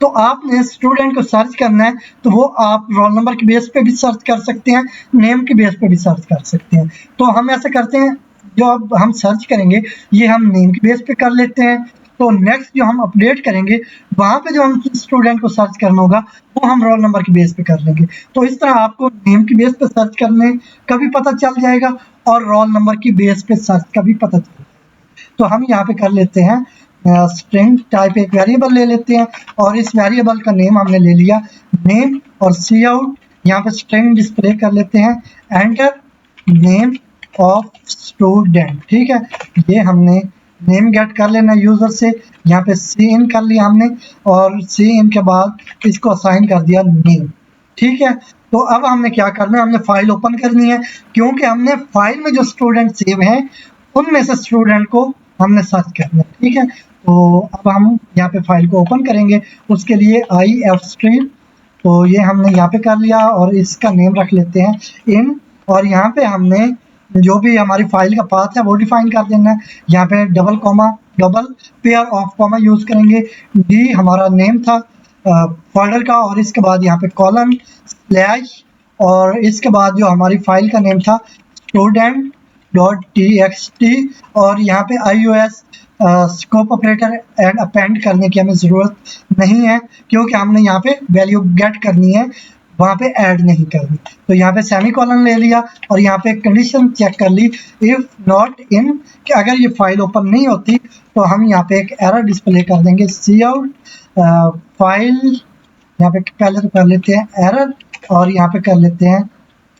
S1: तो आपने स्टूडेंट को सर्च करना है तो वो आप रोल नंबर के बेस पे भी सर्च कर सकते हैं, नेम के बेस पे भी सर्च कर सकते हैं। तो हम ऐसा करते हैं, जो अब हम सर्च करेंगे ये हम नेम के बेस पे कर लेते हैं। तो नेक्स्ट जो हम अपडेट करेंगे वहाँ पे जो हम स्टूडेंट को सर्च करना होगा वो हम रोल नंबर के बेस पे कर लेंगे। तो इस तरह आपको नेम के बेस पे सर्च करने का भी पता चल जाएगा, और रोल नंबर की बेस पे सर्च का भी पता चल जाएगा। तो हम यहाँ पे कर लेते हैं स्ट्रिंग टाइप एक वेरिएबल ले लेते हैं, और इस वेरिएबल का नेम हमने ले लिया नेम, और सी आउट यहाँ पे स्ट्रिंग डिस्प्ले कर लेते हैं एंटर नेम ऑफ स्टूडेंट। ठीक है, ये हमने नेम गेट कर लेना यूजर से। यहाँ पे सी इन कर लिया हमने, और सी इन के बाद इसको असाइन कर दिया नेम। ठीक है, तो अब हमने क्या करना है, हमने फाइल ओपन करनी है, क्योंकि हमने फाइल में जो स्टूडेंट सेव हैं उनमें से स्टूडेंट को हमने सर्च करना है। ठीक है, तो अब हम यहाँ पे फाइल को ओपन करेंगे, उसके लिए ifstream। तो ये हमने यहाँ पे कर लिया, और इसका नेम रख लेते हैं इन, और यहाँ पे हमने जो भी हमारी फाइल का पाथ है वो डिफाइन कर देना है। यहाँ पे double pair of comma use करेंगे। डी हमारा नेम था फोल्डर का, और इसके बाद यहाँ पे कॉलन स्लैश, और इसके बाद जो हमारी फाइल का नेम था student.txt, और यहाँ पे iOS scope operator and append करने की हमें ज़रूरत नहीं है, क्योंकि हमने यहाँ पे वैल्यू गेट करनी है, वहाँ पे ऐड नहीं करनी। तो यहाँ पे सेमीकोलन ले लिया, और यहाँ पे कंडीशन चेक कर ली इफ़ नॉट इन, कि अगर ये फाइल ओपन नहीं होती तो हम यहाँ पे एक एरर डिस्प्ले कर देंगे सी आउट फाइल, यहाँ पे पहले तो कर लेते हैं एरर, और यहाँ पे कर लेते हैं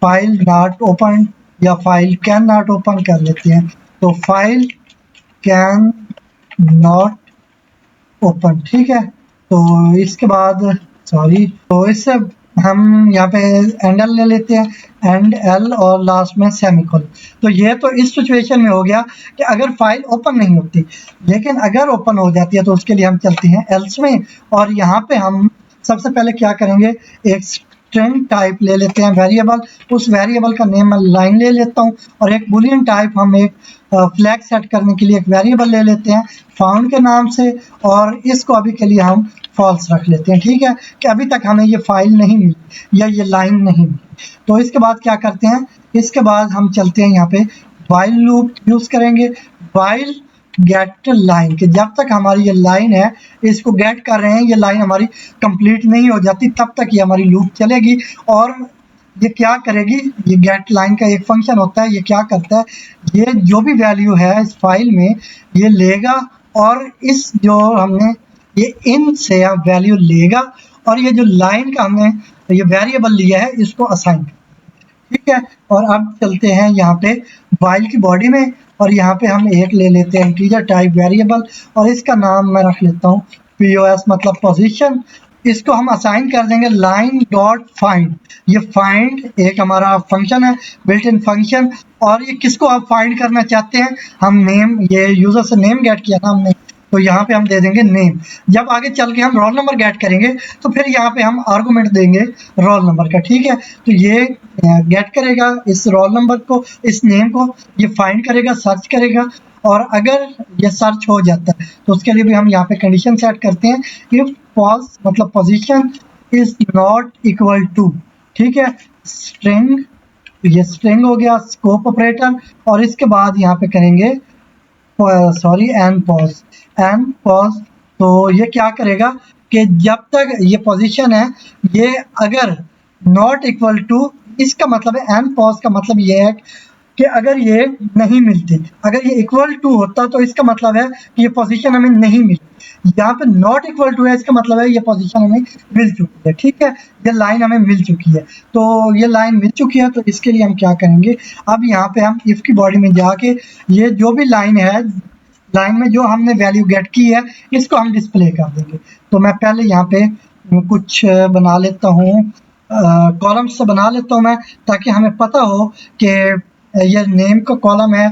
S1: फाइल नॉट ओपन, या फाइल कैन नॉट ओपन कर लेते हैं। तो फाइल कैन नॉट ओपन, ठीक है। तो इसके बाद सॉरी, तो इससे हम यहाँ पे एंड एल ले लेते हैं, एंड एल और लास्ट में सेमीकोलन। तो ये तो इस सिचुएशन में हो गया कि अगर फाइल ओपन नहीं होती, लेकिन अगर ओपन हो जाती है तो उसके लिए हम चलते हैं एल्स में, और यहाँ पे हम सबसे पहले क्या करेंगे, एक स्ट्रिंग टाइप ले लेते हैं वेरिएबल, उस वेरिएबल का नेम मैं लाइन ले लेता हूँ, और एक बुलियन टाइप हम एक फ्लैग सेट करने के लिए एक वेरिएबल ले लेते हैं फाउंड के नाम से, और इसको अभी के लिए हम फॉल्स रख लेते हैं, ठीक है, कि अभी तक हमें ये फाइल नहीं मिली या ये लाइन नहीं मिली। तो इसके बाद क्या करते हैं, इसके बाद हम चलते हैं यहाँ पे वाइल लूप यूज करेंगे, वाइल गेट लाइन, कि जब तक हमारी ये लाइन है इसको गेट कर रहे हैं, ये लाइन हमारी कंप्लीट नहीं हो जाती तब तक ये हमारी लूप चलेगी। और ये क्या करेगी, ये गेट लाइन का एक फंक्शन होता है, ये क्या करता है, ये जो भी वैल्यू है इस फाइल में ये लेगा, और इस जो हमने ये इन से वैल्यू लेगा, और ये जो लाइन का हमने ये वेरिएबल लिया है इसको असाइन, ठीक है। और अब चलते हैं यहाँ पे वाइल की बॉडी में, और यहाँ पे हम एक ले लेते हैं इंटीजर टाइप वेरिएबल, और इसका नाम मैं रख लेता हूँ POS मतलब पोजीशन। इसको हम असाइन कर देंगे लाइन डॉट फाइंड। ये फाइंड एक हमारा फंक्शन है, बिल्ट इन फंक्शन, और ये किसको आप फाइंड करना चाहते हैं, हम नेम, ये यूजर से नेम गेट किया था हमने, तो यहाँ पे हम दे देंगे नेम। जब आगे चल के हम रोल नंबर गेट करेंगे तो फिर यहाँ पे हम आर्गुमेंट देंगे रोल नंबर का, ठीक है। तो ये गेट करेगा इस रोल नंबर को, इस नेम को, ये फाइंड करेगा, सर्च करेगा, और अगर ये सर्च हो जाता है तो उसके लिए भी हम यहाँ पे कंडीशन सेट करते हैं, इफ फॉल्स मतलब position is not equal to, ठीक है, स्ट्रिंग, ये स्ट्रिंग हो गया, स्कोप ऑपरेटर, और इसके बाद यहाँ पे करेंगे सॉरी एंड पॉज। तो ये क्या करेगा कि जब तक ये पोजीशन है ये अगर नॉट इक्वल टू, इसका मतलब है एंड पॉज का मतलब ये है कि अगर ये नहीं मिलती, अगर ये इक्वल टू होता तो इसका मतलब है कि ये पोजीशन हमें नहीं मिली। यहाँ पे नॉट इक्वल टू है, इसका मतलब है ये पोजीशन हमें मिल चुकी है, ठीक है, ये लाइन हमें मिल चुकी है। तो ये लाइन मिल चुकी है, तो इसके लिए हम क्या करेंगे, अब यहाँ पे हम इफ की बॉडी में जाके ये जो भी लाइन है, लाइन में जो हमने वैल्यू गेट की है इसको हम डिस्प्ले कर देंगे। तो मैं पहले यहाँ पे कुछ बना लेता हूँ, कॉलम्स से बना लेता हूँ मैं, ताकि हमें पता हो कि ये नेम का कॉलम है,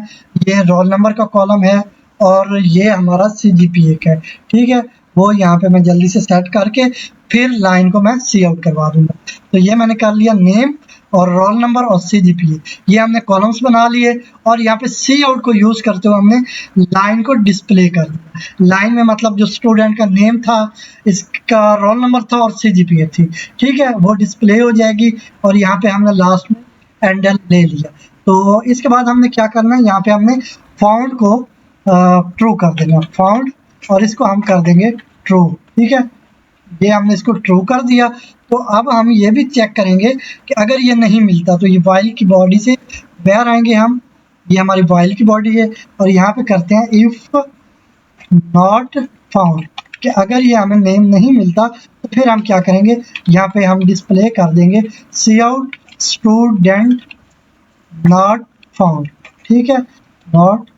S1: ये रोल नंबर का कॉलम है, और ये हमारा CGPA का है, ठीक है। वो यहाँ पे मैं जल्दी से सेट करके फिर लाइन को मैं सी आउट करवा दूंगा। तो ये मैंने कर लिया नेम और रोल नंबर और CGPA, ये हमने कॉलम्स बना लिए, और यहाँ पे सी आउट को यूज करते हुए हमने लाइन को डिस्प्ले कर दिया। लाइन में मतलब जो स्टूडेंट का नेम था, इसका रोल नंबर था और CGPA थी, ठीक है, वो डिस्प्ले हो जाएगी। और यहाँ पे हमने लास्ट में एंडल ले लिया। तो इसके बाद हमने क्या करना है, यहाँ पे हमने फाउंड को ट्रू कर देना, फाउंड, और इसको हम कर देंगे ट्रू, ठीक है, ये हमने इसको ट्रू कर दिया। तो अब हम ये भी चेक करेंगे कि अगर ये नहीं मिलता तो ये वाइल की बॉडी से बाहर आएंगे हम, ये हमारी वाइल की बॉडी है, और यहाँ पे करते हैं इफ नॉट फाउंड, कि अगर ये हमें नेम नहीं मिलता तो फिर हम क्या करेंगे, यहाँ पे हम डिस्प्ले कर देंगे सी आउट स्टूडेंट नॉट फाउंड, ठीक है, नॉट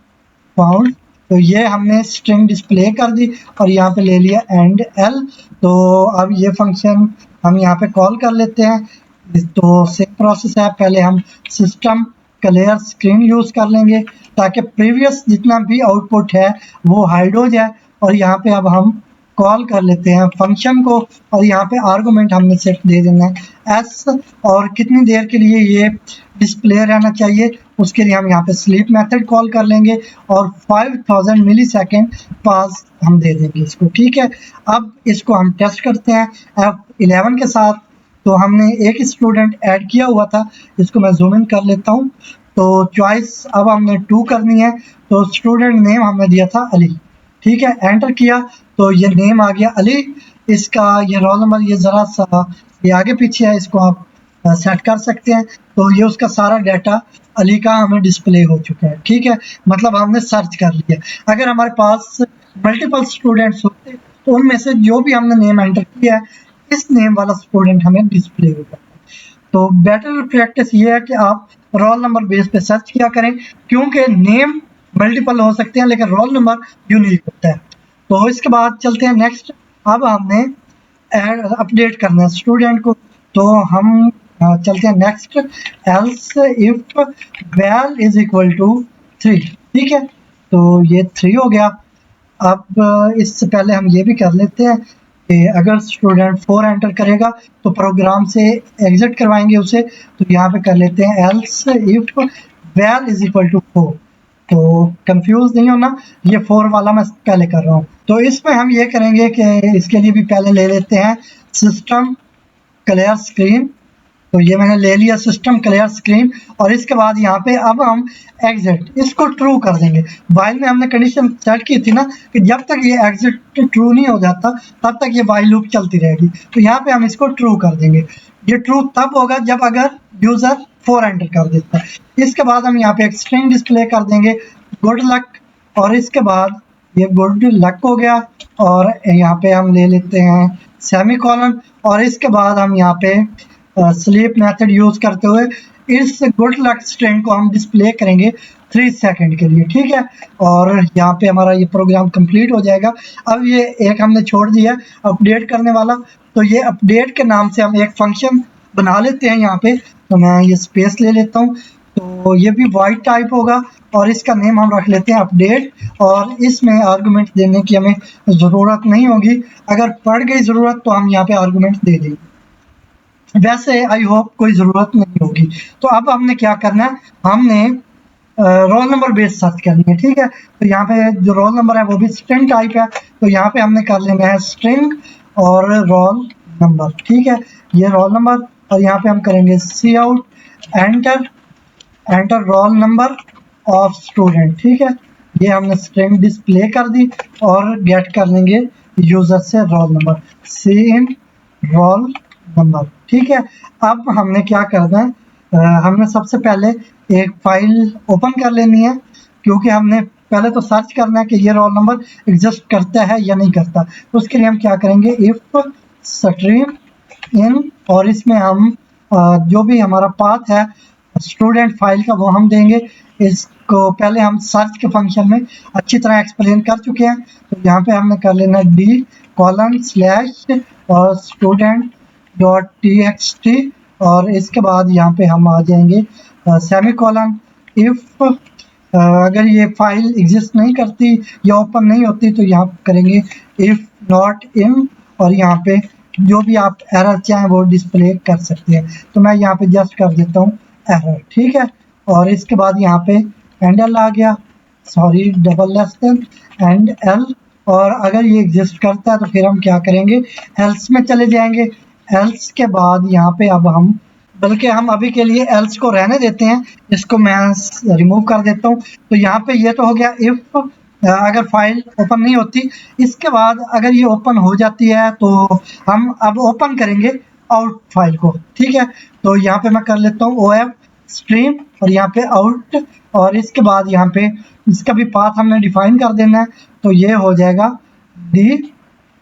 S1: फाउंड। तो ये हमने स्ट्रिंग डिस्प्ले कर दी, और यहाँ पे ले लिया एंड एल। तो अब ये फंक्शन हम यहाँ पे कॉल कर लेते हैं। तो सेम प्रोसेस है, पहले हम सिस्टम क्लियर स्क्रीन यूज कर लेंगे ताकि प्रीवियस जितना भी आउटपुट है वो हाइड हो जाए। और यहाँ पे अब हम कॉल कर लेते हैं फंक्शन को, और यहाँ पे आर्गुमेंट हमने सेट दे देना है एस, और कितनी देर के लिए ये डिस्प्ले रहना चाहिए उसके लिए हम यहाँ पे स्लीप मेथड कॉल कर लेंगे, और 5000 मिलीसेकंड पास हम दे देंगे इसको, ठीक है। अब इसको हम टेस्ट करते हैं F11 के साथ। तो हमने एक स्टूडेंट ऐड किया हुआ था, इसको मैं जूम इन कर लेता हूँ। तो चॉइस अब हमने 2 करनी है, तो स्टूडेंट नेम हमने दिया था अली, ठीक है, एंटर किया तो ये नेम आ गया अली। इसका ये रोल नंबर ये ज़रा सा ये आगे पीछे है, इसको आप सेट कर सकते हैं। तो ये उसका सारा डाटा अली का हमें डिस्प्ले हो चुका है, ठीक है, मतलब हमने सर्च कर लिया। अगर हमारे पास मल्टीपल स्टूडेंट्स होते तो उनमें से जो भी हमने नेम एंटर किया है, इस नेम वाला स्टूडेंट हमें डिस्प्ले होगा। तो बेटर प्रैक्टिस ये है कि आप रोल नंबर बेस पे सर्च किया करें, क्योंकि नेम मल्टीपल हो सकते हैं लेकिन रोल नंबर यूनिक होता है। तो इसके बाद चलते हैं नेक्स्ट। अब हमने अपडेट करना है स्टूडेंट को, तो हम चलते हैं next. Else if val is equal to 3, ठीक है, तो ये 3 हो गया। अब इससे पहले हम ये भी कर लेते हैं कि अगर स्टूडेंट 4 एंटर करेगा तो प्रोग्राम से एग्जिट करवाएंगे उसे। तो यहाँ पे कर लेते हैं else if val is equal to 4। तो कंफ्यूज नहीं होना, ये 4 वाला मैं पहले कर रहा हूँ। तो इसमें हम ये करेंगे कि इसके लिए भी पहले ले लेते हैं सिस्टम क्लियर स्क्रीन। तो ये मैंने ले लिया सिस्टम क्लियर स्क्रीन, और इसके बाद यहाँ पे अब हम एग्जिट इसको ट्रू कर देंगे। वाइल में हमने कंडीशन सेट की थी ना कि जब तक ये एग्जिट ट्रू नहीं हो जाता तब तक ये वाइल लूप चलती रहेगी। तो यहाँ पे हम इसको ट्रू कर देंगे। ये ट्रू तब होगा जब अगर यूजर 4 एंटर कर देता है। इसके बाद हम यहाँ पे एक स्ट्रिंग डिस्प्ले कर देंगे गुड लक, और इसके बाद ये गुड लक हो गया, और यहाँ पे हम ले लेते हैं सेमी कॉलन, और इसके बाद हम यहाँ पे स्लीप मेथड यूज करते हुए इस गुड लक स्ट्रिंग को हम डिस्प्ले करेंगे 3 सेकंड के लिए, ठीक है। और यहाँ पे हमारा ये प्रोग्राम कंप्लीट हो जाएगा। अब ये एक हमने छोड़ दिया अपडेट करने वाला, तो ये अपडेट के नाम से हम एक फंक्शन बना लेते हैं यहाँ पे। तो मैं ये स्पेस ले लेता हूँ, तो ये भी वाइड टाइप होगा, और इसका नेम हम रख लेते हैं अपडेट, और इसमें आर्गुमेंट देने की हमें ज़रूरत नहीं होगी। अगर पड़ गई ज़रूरत तो हम यहाँ पे आर्गुमेंट दे देंगे, वैसे आई होप कोई ज़रूरत नहीं होगी। तो अब हमने क्या करना है, हमने रोल नंबर बेस सर्च करनी है, ठीक है। तो यहाँ पे जो रोल नंबर है वो भी स्ट्रिंग टाइप है, तो यहाँ पे हमने कर लेना है स्ट्रिंग और रोल नंबर, ठीक है। ये रोल नंबर, और यहाँ पे हम करेंगे cout enter roll number of student, ठीक है। ये हमने स्ट्रिंग डिस्प्ले कर दी, और गेट कर लेंगे यूजर से रोल नंबर, सी इन रोल नंबर, ठीक है। अब हमने क्या करना है, हमने सबसे पहले एक फाइल ओपन कर लेनी है, क्योंकि हमने पहले तो सर्च करना है कि ये रोल नंबर एग्जिस्ट करता है या नहीं करता। तो उसके लिए हम क्या करेंगे, इफ स्ट्रीम इन, और इसमें हम जो भी हमारा पाथ है स्टूडेंट फाइल का वो हम देंगे। इसको पहले हम सर्च के फंक्शन में अच्छी तरह एक्सप्लेन कर चुके हैं। तो यहाँ पे हमने कर लेना d:/ और स्टूडेंट .txt, और इसके बाद यहाँ पे हम आ जाएंगे सेमी कॉलन। इफ अगर ये फाइल एग्जिस्ट नहीं करती या ओपन नहीं होती तो यहाँ करेंगे इफ नॉट इन, और यहाँ पे जो भी आप एरर चाहें वो डिस्प्ले कर सकते हैं। तो मैं यहाँ पे जस्ट कर देता हूँ एरर, ठीक है। और इसके बाद यहाँ पे एंड एल आ गया, sorry double less than and L, और अगर ये एग्जिस्ट करता है तो फिर हम क्या करेंगे, एल्स में चले जाएंगे। एल्स के बाद यहाँ पे अब हम, बल्कि हम अभी के लिए एल्स को रहने देते हैं, इसको मैं रिमूव कर देता हूँ। तो यहाँ पे ये तो हो गया इफ अगर फाइल ओपन नहीं होती। इसके बाद अगर ये ओपन हो जाती है तो हम अब ओपन करेंगे आउट फाइल को, ठीक है। तो यहाँ पे मैं कर लेता हूँ OF स्ट्रीम, और यहाँ पे आउट, और इसके बाद यहाँ पे इसका भी पाथ हमने डिफाइन कर देना है। तो ये हो जाएगा D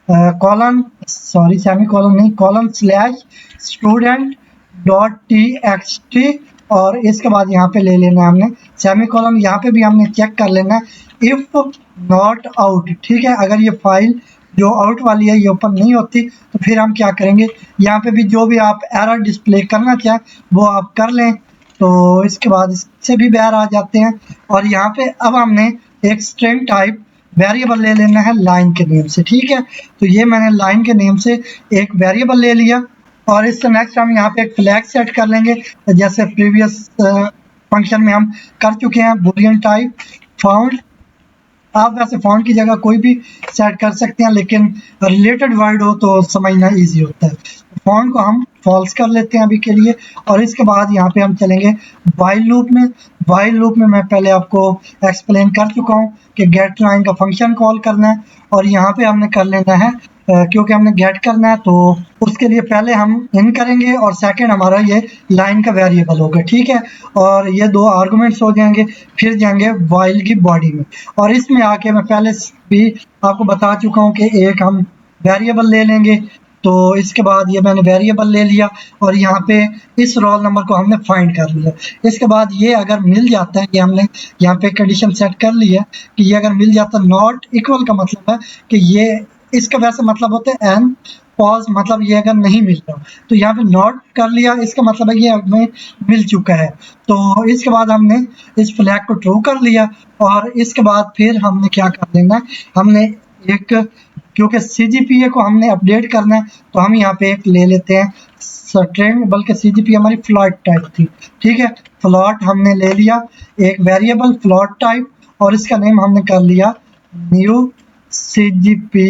S1: colon, sorry semi colon नहीं, कॉलन स्लैश स्टूडेंट .txt, और इसके बाद यहाँ पे ले लेना है हमने सेमी कॉलन। यहाँ पे भी हमने चेक कर लेना है इफ नॉट आउट, ठीक है। अगर ये फाइल जो आउट वाली है ये ओपन नहीं होती तो फिर हम क्या करेंगे, यहाँ पे भी जो भी आप एरर डिस्प्ले करना चाहें वो आप कर लें। तो इसके बाद इससे भी बाहर आ जाते हैं, और यहाँ पे अब हमने एक स्ट्रिंग टाइप वेरिएबल ले लेना है लाइन के नेम से, ठीक है। तो ये मैंने लाइन के नेम से एक वेरिएबल ले लिया, और इससे नेक्स्ट हम यहाँ पे एक फ्लैग सेट कर लेंगे, जैसे प्रीवियस फंक्शन में हम कर चुके हैं, बूलियन टाइप फाउंड। आप वैसे फाउंड की जगह कोई भी सेट कर सकते हैं, लेकिन रिलेटेड वर्ड हो तो समझना इजी होता है। फाउंड को हम फॉल्स कर लेते हैं अभी के लिए, और इसके बाद यहाँ पे हम चलेंगे वाइल लूप में। वाइल लूप में मैं पहले आपको एक्सप्लेन कर चुका हूँ कि गेट लाइन का फंक्शन कॉल करना है, और यहाँ पे हमने कर लेना है क्योंकि हमने गेट करना है तो उसके लिए पहले हम इन करेंगे, और सेकंड हमारा ये लाइन का वेरिएबल होगा, ठीक है। और ये 2 आर्गुमेंट्स हो जाएंगे, फिर जाएंगे वाइल की बॉडी में। और इसमें आके मैं पहले भी आपको बता चुका हूँ कि एक हम वेरिएबल ले लेंगे। तो इसके बाद ये मैंने वेरिएबल ले लिया और यहाँ पे इस रोल नंबर को हमने फाइंड कर लिया। इसके बाद ये अगर मिल जाता है, ये हमने यहाँ पे कंडीशन सेट कर ली है कि ये अगर मिल जाता है, नॉट इक्वल का मतलब है कि ये, इसका वैसे मतलब होता है एंड पॉज, मतलब ये अगर नहीं मिल रहा, तो यहाँ पे नॉट कर लिया, इसका मतलब है ये हमें मिल चुका है। तो इसके बाद हमने इस फ्लैग को ट्रू कर लिया और इसके बाद फिर हमने क्या कर लेना है, हमने एक, क्योंकि CGPA को हमने अपडेट करना है तो हम यहाँ पे एक ले लेते हैं स्ट्रिंग, बल्कि CGPA हमारी फ्लोट टाइप थी, ठीक है। फ्लोट हमने ले लिया, एक वेरिएबल फ्लोट टाइप, और इसका नेम हमने कर लिया न्यू CGPA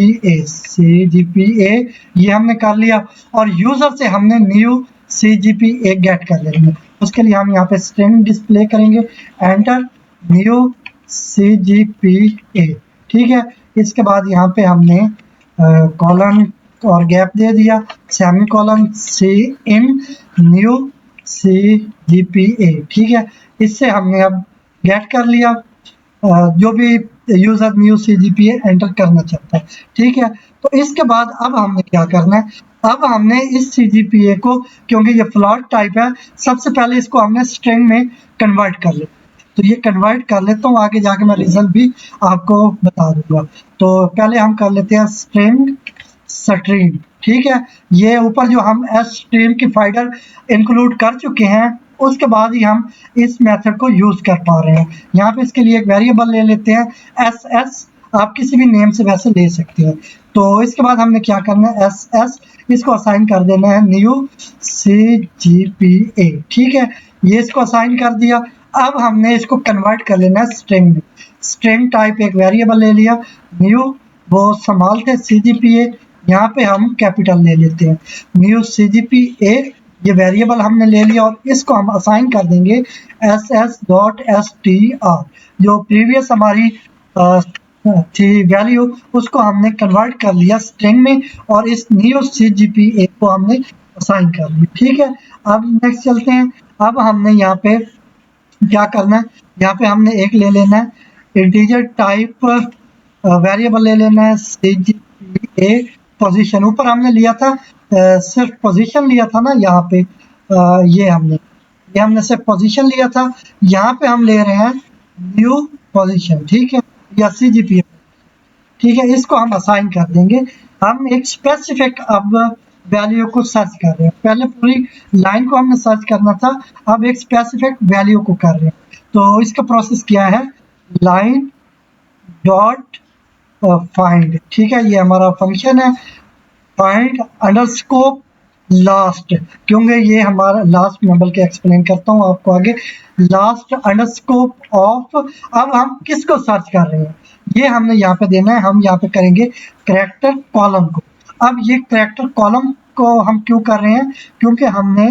S1: ये हमने कर लिया। और यूजर से हमने न्यू CGPA गेट कर लेंगे। उसके लिए हम यहाँ पे स्ट्रिंग डिस्प्ले करेंगे, एंटर न्यू CGPA, ठीक है। इसके बाद यहाँ पे हमने कॉलन और गैप दे दिया, सेमी कॉलन सी इन न्यू CGPA, ठीक है। इससे हमने अब गेट कर लिया जो भी यूजर न्यू CGPA एंटर करना चाहता है, ठीक है। तो इसके बाद अब हमने क्या करना है, अब हमने इस CGPA को, क्योंकि ये फ्लोट टाइप है, सबसे पहले इसको हमने स्ट्रिंग में कन्वर्ट कर लिया। तो ये कन्वर्ट कर लेता हूँ, आगे जाके मैं रिजल्ट भी आपको बता दूंगा। तो पहले हम कर लेते हैं स्ट्रिंग, ठीक है। ये ऊपर जो हम स्ट्रीम की फाइडर इंक्लूड कर चुके हैं, उसके बाद ही हम इस मेथड को यूज कर पा रहे हैं। यहाँ पे इसके लिए एक वेरिएबल ले लेते हैं SS, आप किसी भी नेम से वैसे ले सकते हैं। तो इसके बाद हमने क्या करना है, SS इसको असाइन कर देना है न्यू CGPA, ठीक है। ये इसको असाइन कर दिया। अब हमने इसको कन्वर्ट कर लेना है स्ट्रिंग में। स्ट्रिंग टाइप एक वेरिएबल ले लिया, न्यू, वो स्मॉल थे CGPA, यहाँ पे हम कैपिटल ले लेते हैं न्यू CGPA, ये वेरिएबल हमने ले लिया और इसको हम असाइन कर देंगे SS.str, जो प्रीवियस हमारी थी वैल्यू, उसको हमने कन्वर्ट कर लिया स्ट्रिंग में और इस न्यू CGPA को हमने असाइन कर लिया, ठीक है। अब नेक्स्ट चलते हैं। अब हमने यहाँ पे क्या करना है, यहाँ पे हमने एक ले लेना है इंटीजर टाइप वेरिएबल ले लेना है CGPA पोजीशन। ऊपर हमने लिया था सिर्फ पोजीशन लिया था ना, यहाँ पे ये हमने सिर्फ पोजीशन लिया था, यहाँ पे हम ले रहे हैं न्यू पोजीशन, ठीक है, या CGPA, ठीक है। इसको हम असाइन कर देंगे। हम एक स्पेसिफिक अब वैल्यू को सर्च कर रहे हैं, पहले पूरी लाइन को हमने सर्च करना था, अब एक स्पेसिफिक वैल्यू को कर रहे हैं। तो इसका प्रोसेस क्या है, लाइन डॉट फाइंड, ठीक है, ये हमारा फंक्शन है फाइंड अंडरस्कोप लास्ट, क्योंकि ये हमारा लास्ट, मैं बल्कि एक्सप्लेन करता हूँ आपको आगे, लास्ट अंडरस्कोप ऑफ। अब हम किसको सर्च कर रहे हैं, ये हमने यहाँ पे देना है, हम यहाँ पे करेंगे कैरेक्टर कॉलम को। अब ये कैरेक्टर कॉलम को हम क्यों कर रहे हैं, क्योंकि हमने,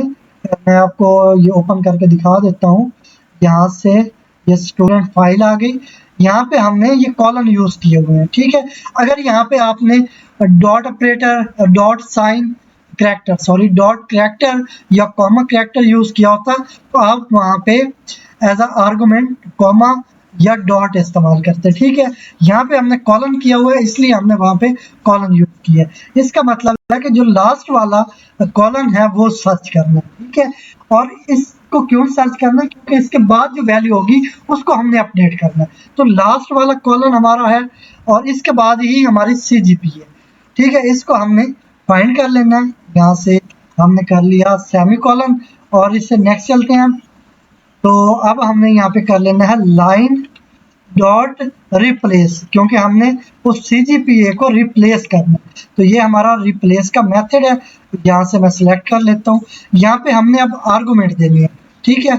S1: मैं आपको ये ओपन करके दिखा देता हूँ, यहाँ से ये स्टूडेंट फाइल आ गई, यहाँ पे हमने ये कॉलम यूज किए हुए हैं, ठीक है। अगर यहाँ पे आपने dot operator, dot sign character, sorry dot character या कॉमा कैरेक्टर यूज किया होता तो आप वहाँ पे एज अ आर्गुमेंट कॉमा या डॉट इस्तेमाल करते, ठीक है। यहाँ पे हमने कॉलम किया हुआ है, इसलिए हमने वहाँ पे कॉलम यूज किया है। इसका मतलब है कि जो लास्ट वाला कॉलम है वो सर्च करना, ठीक है। और इसको क्यों सर्च करना है, क्योंकि इसके बाद जो वैल्यू होगी उसको हमने अपडेट करना है। तो लास्ट वाला कॉलम हमारा है और इसके बाद ही हमारी CGPA है, ठीक है। इसको हमने फाइंड कर लेना है, यहाँ से हमने कर लिया सेमी कॉलम और इससे नेक्स्ट चलते हैं। तो अब हमने यहाँ पे कर लेना है लाइन डॉट रिप्लेस, क्योंकि हमने उस CGPA को रिप्लेस करना है। तो ये हमारा रिप्लेस का मेथड है, यहाँ से मैं सिलेक्ट कर लेता हूँ। यहाँ पे हमने अब आर्गुमेंट देनी है, ठीक है,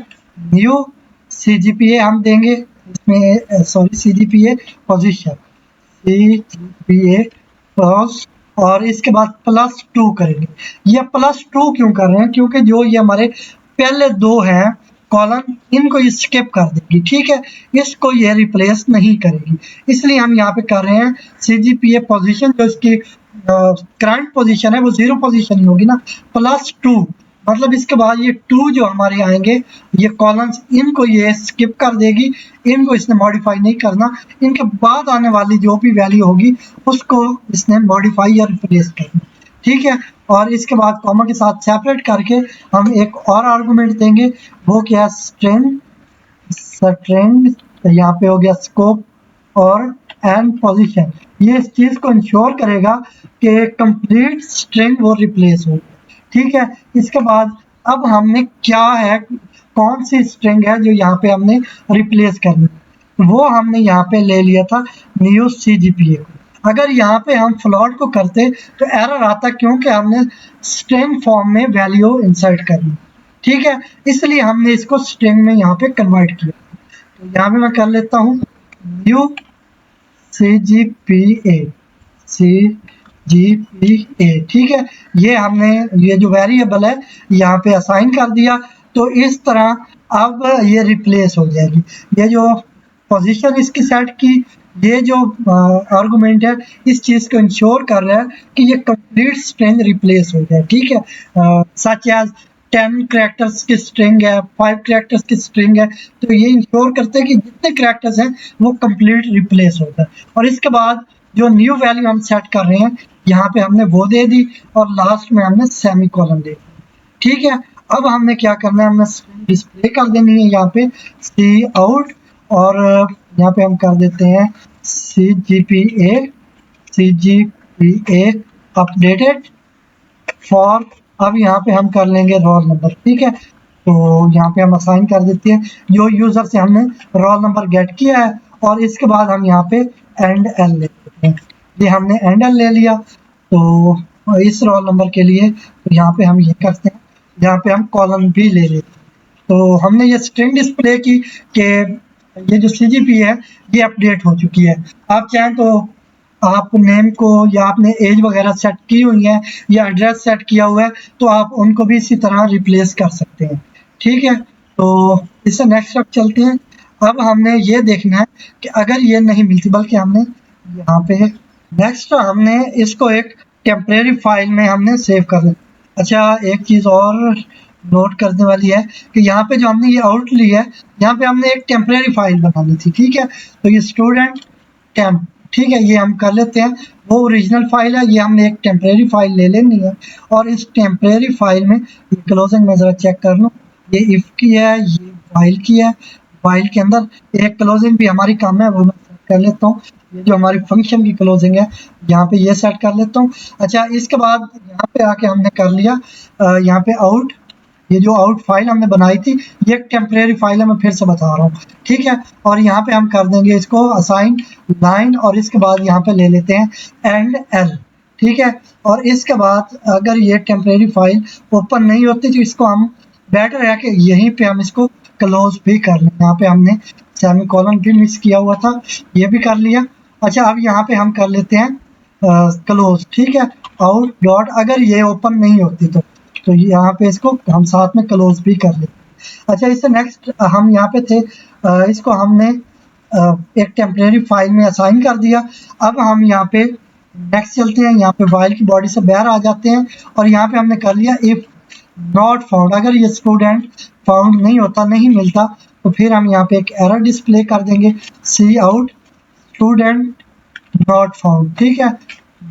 S1: न्यू CGPA हम देंगे, इसमें sorry CGPA position, CGPA pause, और इसके बाद +2 करेंगे। ये +2 क्यों कर रहे हैं, क्योंकि जो ये हमारे पहले दो हैं कॉलम, इनको ये स्किप कर देगी, ठीक है, इसको ये रिप्लेस नहीं करेगी, इसलिए हम यहाँ पे कर रहे हैं CGPA पोजीशन, जो इसकी करंट पोजीशन है वो 0 पोजीशन ही होगी ना, +2, मतलब इसके बाद ये 2 जो हमारे आएंगे, ये कॉलम्स, इनको ये स्किप कर देगी, इनको इसने मॉडिफाई नहीं करना। इनके बाद आने वाली जो भी वैल्यू होगी उसको इसने मॉडिफाई या रिप्लेस करना, ठीक है। और इसके बाद कॉमा के साथ सेपरेट करके हम एक और आर्गुमेंट देंगे, वो क्या है, स्ट्रिंग। यहाँ पे हो गया स्कोप और एंड पोजीशन। ये इस चीज को इंश्योर करेगा कि कंप्लीट स्ट्रिंग वो रिप्लेस हो, ठीक है। इसके बाद अब हमने क्या है, कौन सी स्ट्रिंग है जो यहाँ पे हमने रिप्लेस करनी, वो हमने यहाँ पे ले लिया था न्यू CGPA को। अगर यहाँ पे हम फ्लोट को करते तो एरर आता, क्योंकि हमने स्ट्रिंग फॉर्म में वैल्यू इंसर्ट करनी, ठीक है। इसलिए हमने इसको स्ट्रिंग में यहाँ पे कन्वर्ट किया। तो यहाँ पे मैं कर लेता हूँ न्यू CGPA, ठीक है। ये हमने ये जो वेरिएबल है यहाँ पे असाइन कर दिया, तो इस तरह अब ये रिप्लेस हो जाएगी। ये जो पोजीशन इसकी सेट की, ये जो आर्गुमेंट है, इस चीज़ को इंश्योर कर रहा है कि ये कंप्लीट स्ट्रिंग रिप्लेस हो जाए, ठीक है। सच एज 10 कैरेक्टर्स की स्ट्रिंग है, 5 कैरेक्टर्स की स्ट्रिंग है, तो ये इंश्योर करते हैं कि जितने कैरेक्टर्स हैं वो कंप्लीट रिप्लेस होता है। और इसके बाद जो न्यू वैल्यू हम सेट कर रहे हैं, यहाँ पे हमने वो दे दी और लास्ट में हमने सेमीकोलन दे दी, ठीक है। अब हमने क्या करना है, हमने स्ट्रिंग डिस्प्ले कर देनी है यहाँ पे सी आउट, और यहाँ पे हम कर देते हैं CGPA अपडेटेड फॉर, अब यहाँ पे हम कर लेंगे रोल नंबर, ठीक है। तो यहाँ पे हम असाइन कर देते हैं जो यूजर से हमने रोल नंबर गेट किया है, और इसके बाद हम यहाँ पे एंड एल ले लेते हैं। ये हमने एंड एल ले लिया, तो इस रोल नंबर के लिए तो यहाँ पे हम ये करते हैं, यहाँ पे हम कॉलम भी ले लेते हैं। तो हमने ये स्ट्रिंग डिस्प्ले की कि ये जो CGPA है ये अपडेट हो चुकी है। आप चाहें तो आप नेम को या आपने एज वगैरह सेट की हुई है या एड्रेस सेट किया हुआ है, तो आप उनको भी इसी तरह रिप्लेस कर सकते हैं, ठीक है। तो इससे नेक्स्ट स्टेप चलते हैं। अब हमने ये देखना है कि अगर ये नहीं मिलती, बल्कि हमने यहाँ पे नेक्स्ट हमने इसको एक टेम्परेरी फाइल में हमने सेव कर लें। अच्छा, एक चीज़ और नोट करने वाली है कि यहाँ पे जो हमने ये आउट ली है, यहाँ पे हमने एक टेम्परेरी फाइल बनानी थी, ठीक है। तो ये स्टूडेंट टेम्प, ठीक है, ये हम कर लेते हैं। वो ओरिजिनल फाइल है, ये हमने एक टेम्परेरी फाइल ले लेनी है, और इस टेम्परेरी फाइल में ये क्लोजिंग में ज़रा चेक कर लो, ये इफ़ की है, ये फाइल की है। फाइल के अंदर एक क्लोजिंग भी हमारी काम है, वो मैं सेट कर लेता हूँ। ये जो हमारी फंक्शन की क्लोजिंग है, यहाँ पे ये सेट कर लेता हूँ। अच्छा, इसके बाद यहाँ पे आके हमने कर लिया यहाँ पे आउट, ये जो आउट फाइल हमने बनाई थी ये एक टेम्परेरी फाइल है, मैं फिर से बता रहा हूँ, ठीक है। और यहाँ पे हम कर देंगे इसको असाइन लाइन, और इसके बाद यहाँ पे ले लेते हैं एंड एल, ठीक है। और इसके बाद अगर ये टेम्परेरी फाइल ओपन नहीं होती तो इसको हम बेटर है कि यहीं पे हम इसको क्लोज भी कर लें। यहाँ पे हमने सेमीकोलन भी मिस किया हुआ था, ये भी कर लिया। अच्छा, अब यहाँ पे हम कर लेते हैं क्लोज, ठीक है, आउट डॉट, अगर ये ओपन नहीं होती तो यहाँ पे इसको हम साथ में क्लोज भी कर लेते हैं। अच्छा, इससे नेक्स्ट हम यहाँ पे थे, इसको हमने एक टेम्परेरी फाइल में असाइन कर दिया। अब हम यहाँ पे नेक्स्ट चलते हैं, यहाँ पे फाइल की बॉडी से बाहर आ जाते हैं, और यहाँ पे हमने कर लिया इफ नॉट फाउंड, अगर ये स्टूडेंट फाउंड नहीं होता, नहीं मिलता, तो फिर हम यहाँ पे एक एरर डिस्प्ले कर देंगे, सी आउट स्टूडेंट नॉट फाउंड, ठीक है,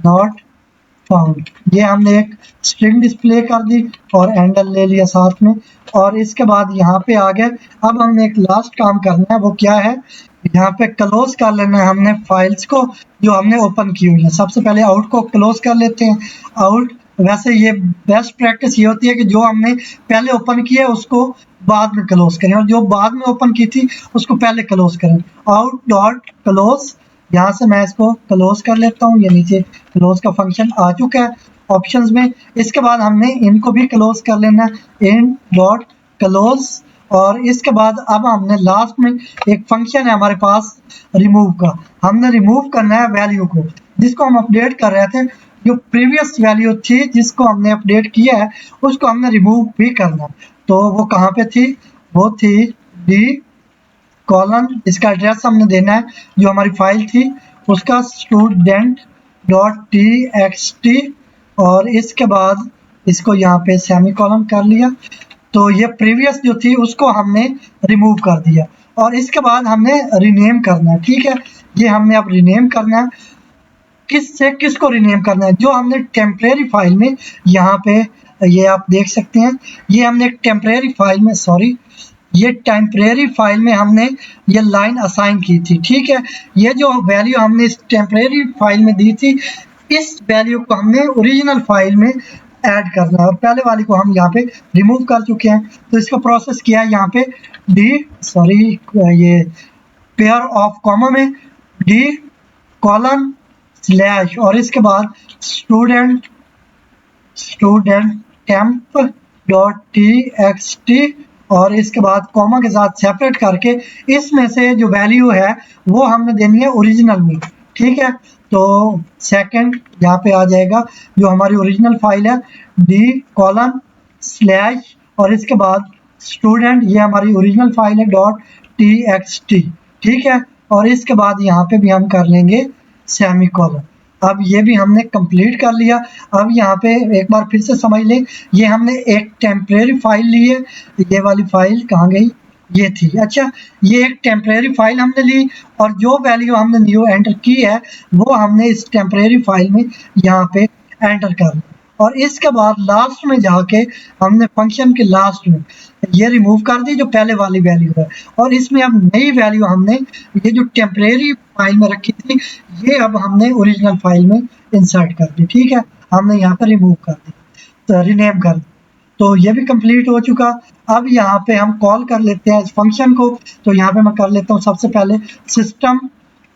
S1: नॉट फाउंड। ये हमने एक स्ट्रिंग डिस्प्ले कर दी और एंडल ले लिया साथ में, और इसके बाद यहाँ पे आ गए। अब हमने एक लास्ट काम करना है, वो क्या है, यहाँ पे क्लोज कर लेना है हमने फाइल्स को जो हमने ओपन की हुई है। सबसे पहले आउट को क्लोज कर लेते हैं। आउट, वैसे ये बेस्ट प्रैक्टिस ये होती है कि जो हमने पहले ओपन किया है उसको बाद में क्लोज करें, और जो बाद में ओपन की थी उसको पहले क्लोज करें। आउट डॉट क्लोज, यहाँ से मैं इसको क्लोज कर लेता हूँ, ये नीचे क्लोज का फंक्शन आ चुका है ऑप्शंस में। इसके बाद हमने इनको भी क्लोज कर लेना, इन डॉट क्लोज, और इसके बाद अब हमने लास्ट में एक फंक्शन है हमारे पास रिमूव का, हमने रिमूव करना है वैल्यू को जिसको हम अपडेट कर रहे थे। जो प्रीवियस वैल्यू थी जिसको हमने अपडेट किया है उसको हमने रिमूव भी करना। तो वो कहाँ पे थी, वो थी डी कॉलन, इसका एड्रेस हमने देना है जो हमारी फाइल थी उसका, स्टूडेंट डॉट txt, और इसके बाद इसको यहाँ पे सेमीकोलन कर लिया। तो ये प्रीवियस जो थी उसको हमने रिमूव कर दिया और इसके बाद हमने रीनेम करना है। ठीक है, ये हमने अब रीनेम करना है। किसको रीनेम करना है? जो हमने टेम्परेरी फाइल में यहाँ पे ये आप देख सकते हैं, ये हमने टेम्परेरी फाइल में ये टेम्परेरी फाइल में हमने ये लाइन असाइन की थी। ठीक है, ये जो वैल्यू हमने इस टेम्परेरी फाइल में दी थी, इस वैल्यू को हमने ओरिजिनल फाइल में ऐड करना है और पहले वाली को हम यहाँ पे रिमूव कर चुके हैं। तो इसका प्रोसेस किया है यहाँ पे ये पेयर ऑफ कॉमा में डी कॉलन स्लैश और इसके बाद स्टूडेंट टेम्प डॉट txt और इसके बाद कॉमा के साथ सेपरेट करके इसमें से जो वैल्यू है वो हमने देनी है ओरिजिनल में। ठीक है, तो सेकंड यहाँ पे आ जाएगा जो हमारी ओरिजिनल फाइल है डी कॉलन स्लैश और इसके बाद स्टूडेंट, ये हमारी ओरिजिनल फाइल है .txt। ठीक है, और इसके बाद यहाँ पे भी हम कर लेंगे सेमीकोलन। अब ये भी हमने कंप्लीट कर लिया। अब यहाँ पे एक बार फिर से समझ लें, ये हमने एक टेम्परेरी फाइल ली है। ये वाली फाइल कहाँ गई? ये थी। अच्छा, ये एक टेम्परेरी फाइल हमने ली और जो वैल्यू हमने न्यू एंटर की है वो हमने इस टेम्परेरी फाइल में यहाँ पे एंटर कर ली और इसके बाद लास्ट में जाके हमने फंक्शन के लास्ट में ये रिमूव कर दी जो पहले वाली वैल्यू है और इसमें अब नई वैल्यू हमने ये जो टेम्परेरी फाइल में रखी थी ये अब हमने ओरिजिनल फाइल में इंसर्ट कर दी। ठीक है, हमने यहाँ पर रिमूव कर दी, तो रीनेम कर दी। तो ये भी कंप्लीट हो चुका। अब यहाँ पे हम कॉल कर लेते हैं इस फंक्शन को। तो यहाँ पे मैं कर लेता हूँ सबसे पहले सिस्टम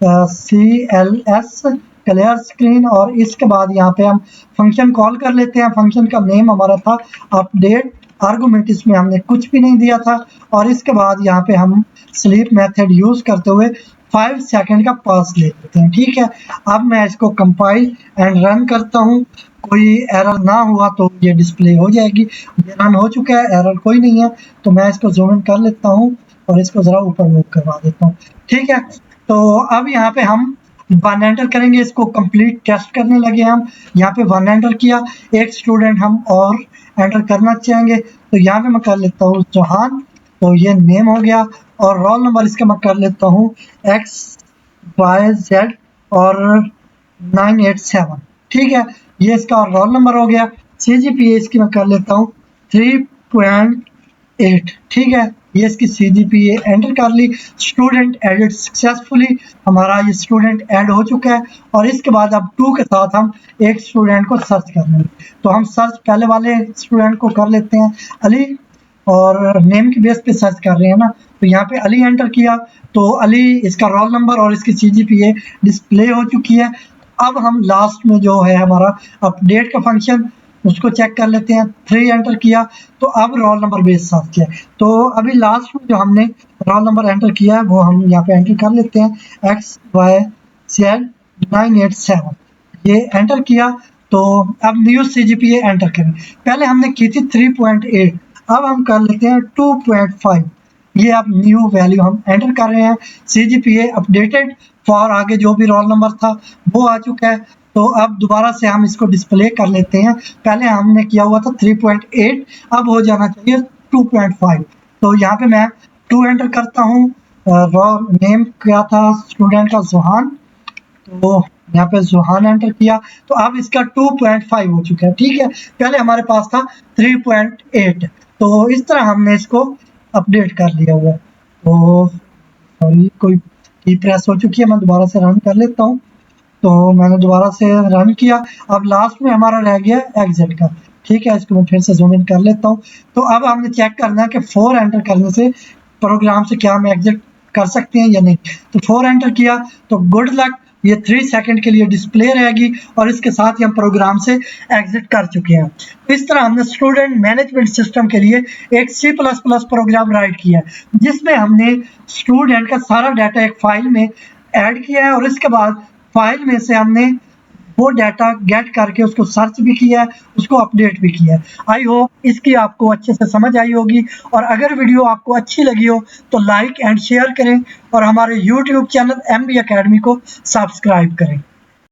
S1: CLS क्लियर स्क्रीन और इसके बाद यहाँ पे हम फंक्शन कॉल कर लेते हैं। फंक्शन का नेम हमारा था अपडेट, आर्गुमेंट इसमें हमने कुछ भी नहीं दिया था और इसके बाद यहाँ पे हम स्लीप मेथड यूज करते हुए 5 सेकंड का पास ले लेते हैं। ठीक है, अब मैं इसको कंपाइल एंड रन करता हूँ। कोई एरर ना हुआ तो ये डिस्प्ले हो जाएगी। ये रन हो चुका है, एरर कोई नहीं है। तो मैं इसको जूम इन कर लेता हूँ और इसको ज़रा ऊपर मूव करवा देता हूँ। ठीक है, तो अब यहाँ पे हम 1 एंटर करेंगे, इसको कंप्लीट टेस्ट करने लगे हम। यहाँ पे 1 एंटर किया, एक स्टूडेंट हम और एंटर करना चाहेंगे तो यहाँ पे मैं कर लेता हूँ चौहान, तो ये नेम हो गया और रोल नंबर इसका मैं कर लेता हूँ XYZ और 987। ठीक है, ये इसका रोल नंबर हो गया। CGPA इसकी मैं कर लेता हूँ 3.8। ठीक है, ये इसकी CGPA एंटर कर ली। स्टूडेंट एडेड सक्सेसफुली, हमारा ये स्टूडेंट ऐड हो चुका है और इसके बाद अब 2 के साथ हम एक स्टूडेंट को सर्च करना है। तो हम सर्च पहले वाले स्टूडेंट को कर लेते हैं अली और नेम की बेस पे सर्च कर रहे हैं ना, तो यहाँ पे अली एंटर किया तो अली इसका रोल नंबर और इसकी CGPA डिस्प्ले हो चुकी है। अब हम लास्ट में जो है हमारा अपडेट का फंक्शन उसको चेक कर लेते हैं। 3 एंटर किया तो अब रोल नंबर बेस सर्च किया। तो अभी लास्ट में जो हमने रोल नंबर एंटर किया है वो हम यहाँ पे एंटर कर लेते हैं XYZ 987। ये एंटर किया तो अब न्यू CGPA एंटर करें। पहले हमने की थी 3.8, अब हम कर लेते हैं 2.5। ये अब न्यू वैल्यू हम एंटर कर रहे हैं। CGPA अपडेटेड फॉर आगे जो भी रोल नंबर था वो आ चुका है। तो अब दोबारा से हम इसको डिस्प्ले कर लेते हैं। पहले हमने किया हुआ था 3.8, अब हो जाना चाहिए 2.5। तो यहाँ पे मैं 2 एंटर करता हूँ। रोल नेम क्या था स्टूडेंट का? जुहान। तो यहाँ पे जुहान एंटर किया तो अब इसका 2.5 हो चुका है। ठीक है, पहले हमारे पास था 3.8। तो इस तरह हमने इसको अपडेट कर लिया हुआ है। तो सॉरी, कोई की प्रेस हो चुकी है, मैं दोबारा से रन कर लेता हूँ। तो मैंने दोबारा से रन किया। अब लास्ट में हमारा रह गया एग्जिट का। ठीक है, इसको मैं फिर से जूम इन कर लेता हूँ। तो अब हमने चेक करना है कि 4 एंटर करने से प्रोग्राम से क्या हम एग्जिट कर सकते हैं या नहीं। तो 4 एंटर किया तो गुड लक, ये 3 सेकंड के लिए डिस्प्ले रहेगी और इसके साथ ही हम प्रोग्राम से एग्जिट कर चुके हैं। तो इस तरह हमने स्टूडेंट मैनेजमेंट सिस्टम के लिए एक C++ प्रोग्राम राइट किया है जिसमें हमने स्टूडेंट का सारा डाटा एक फाइल में ऐड किया है और इसके बाद फाइल में से हमने वो डाटा गेट करके उसको सर्च भी किया है, उसको अपडेट भी किया है। आई होप इसकी आपको अच्छे से समझ आई होगी और अगर वीडियो आपको अच्छी लगी हो तो लाइक एंड शेयर करें और हमारे YouTube चैनल MB Academy को सब्सक्राइब करें।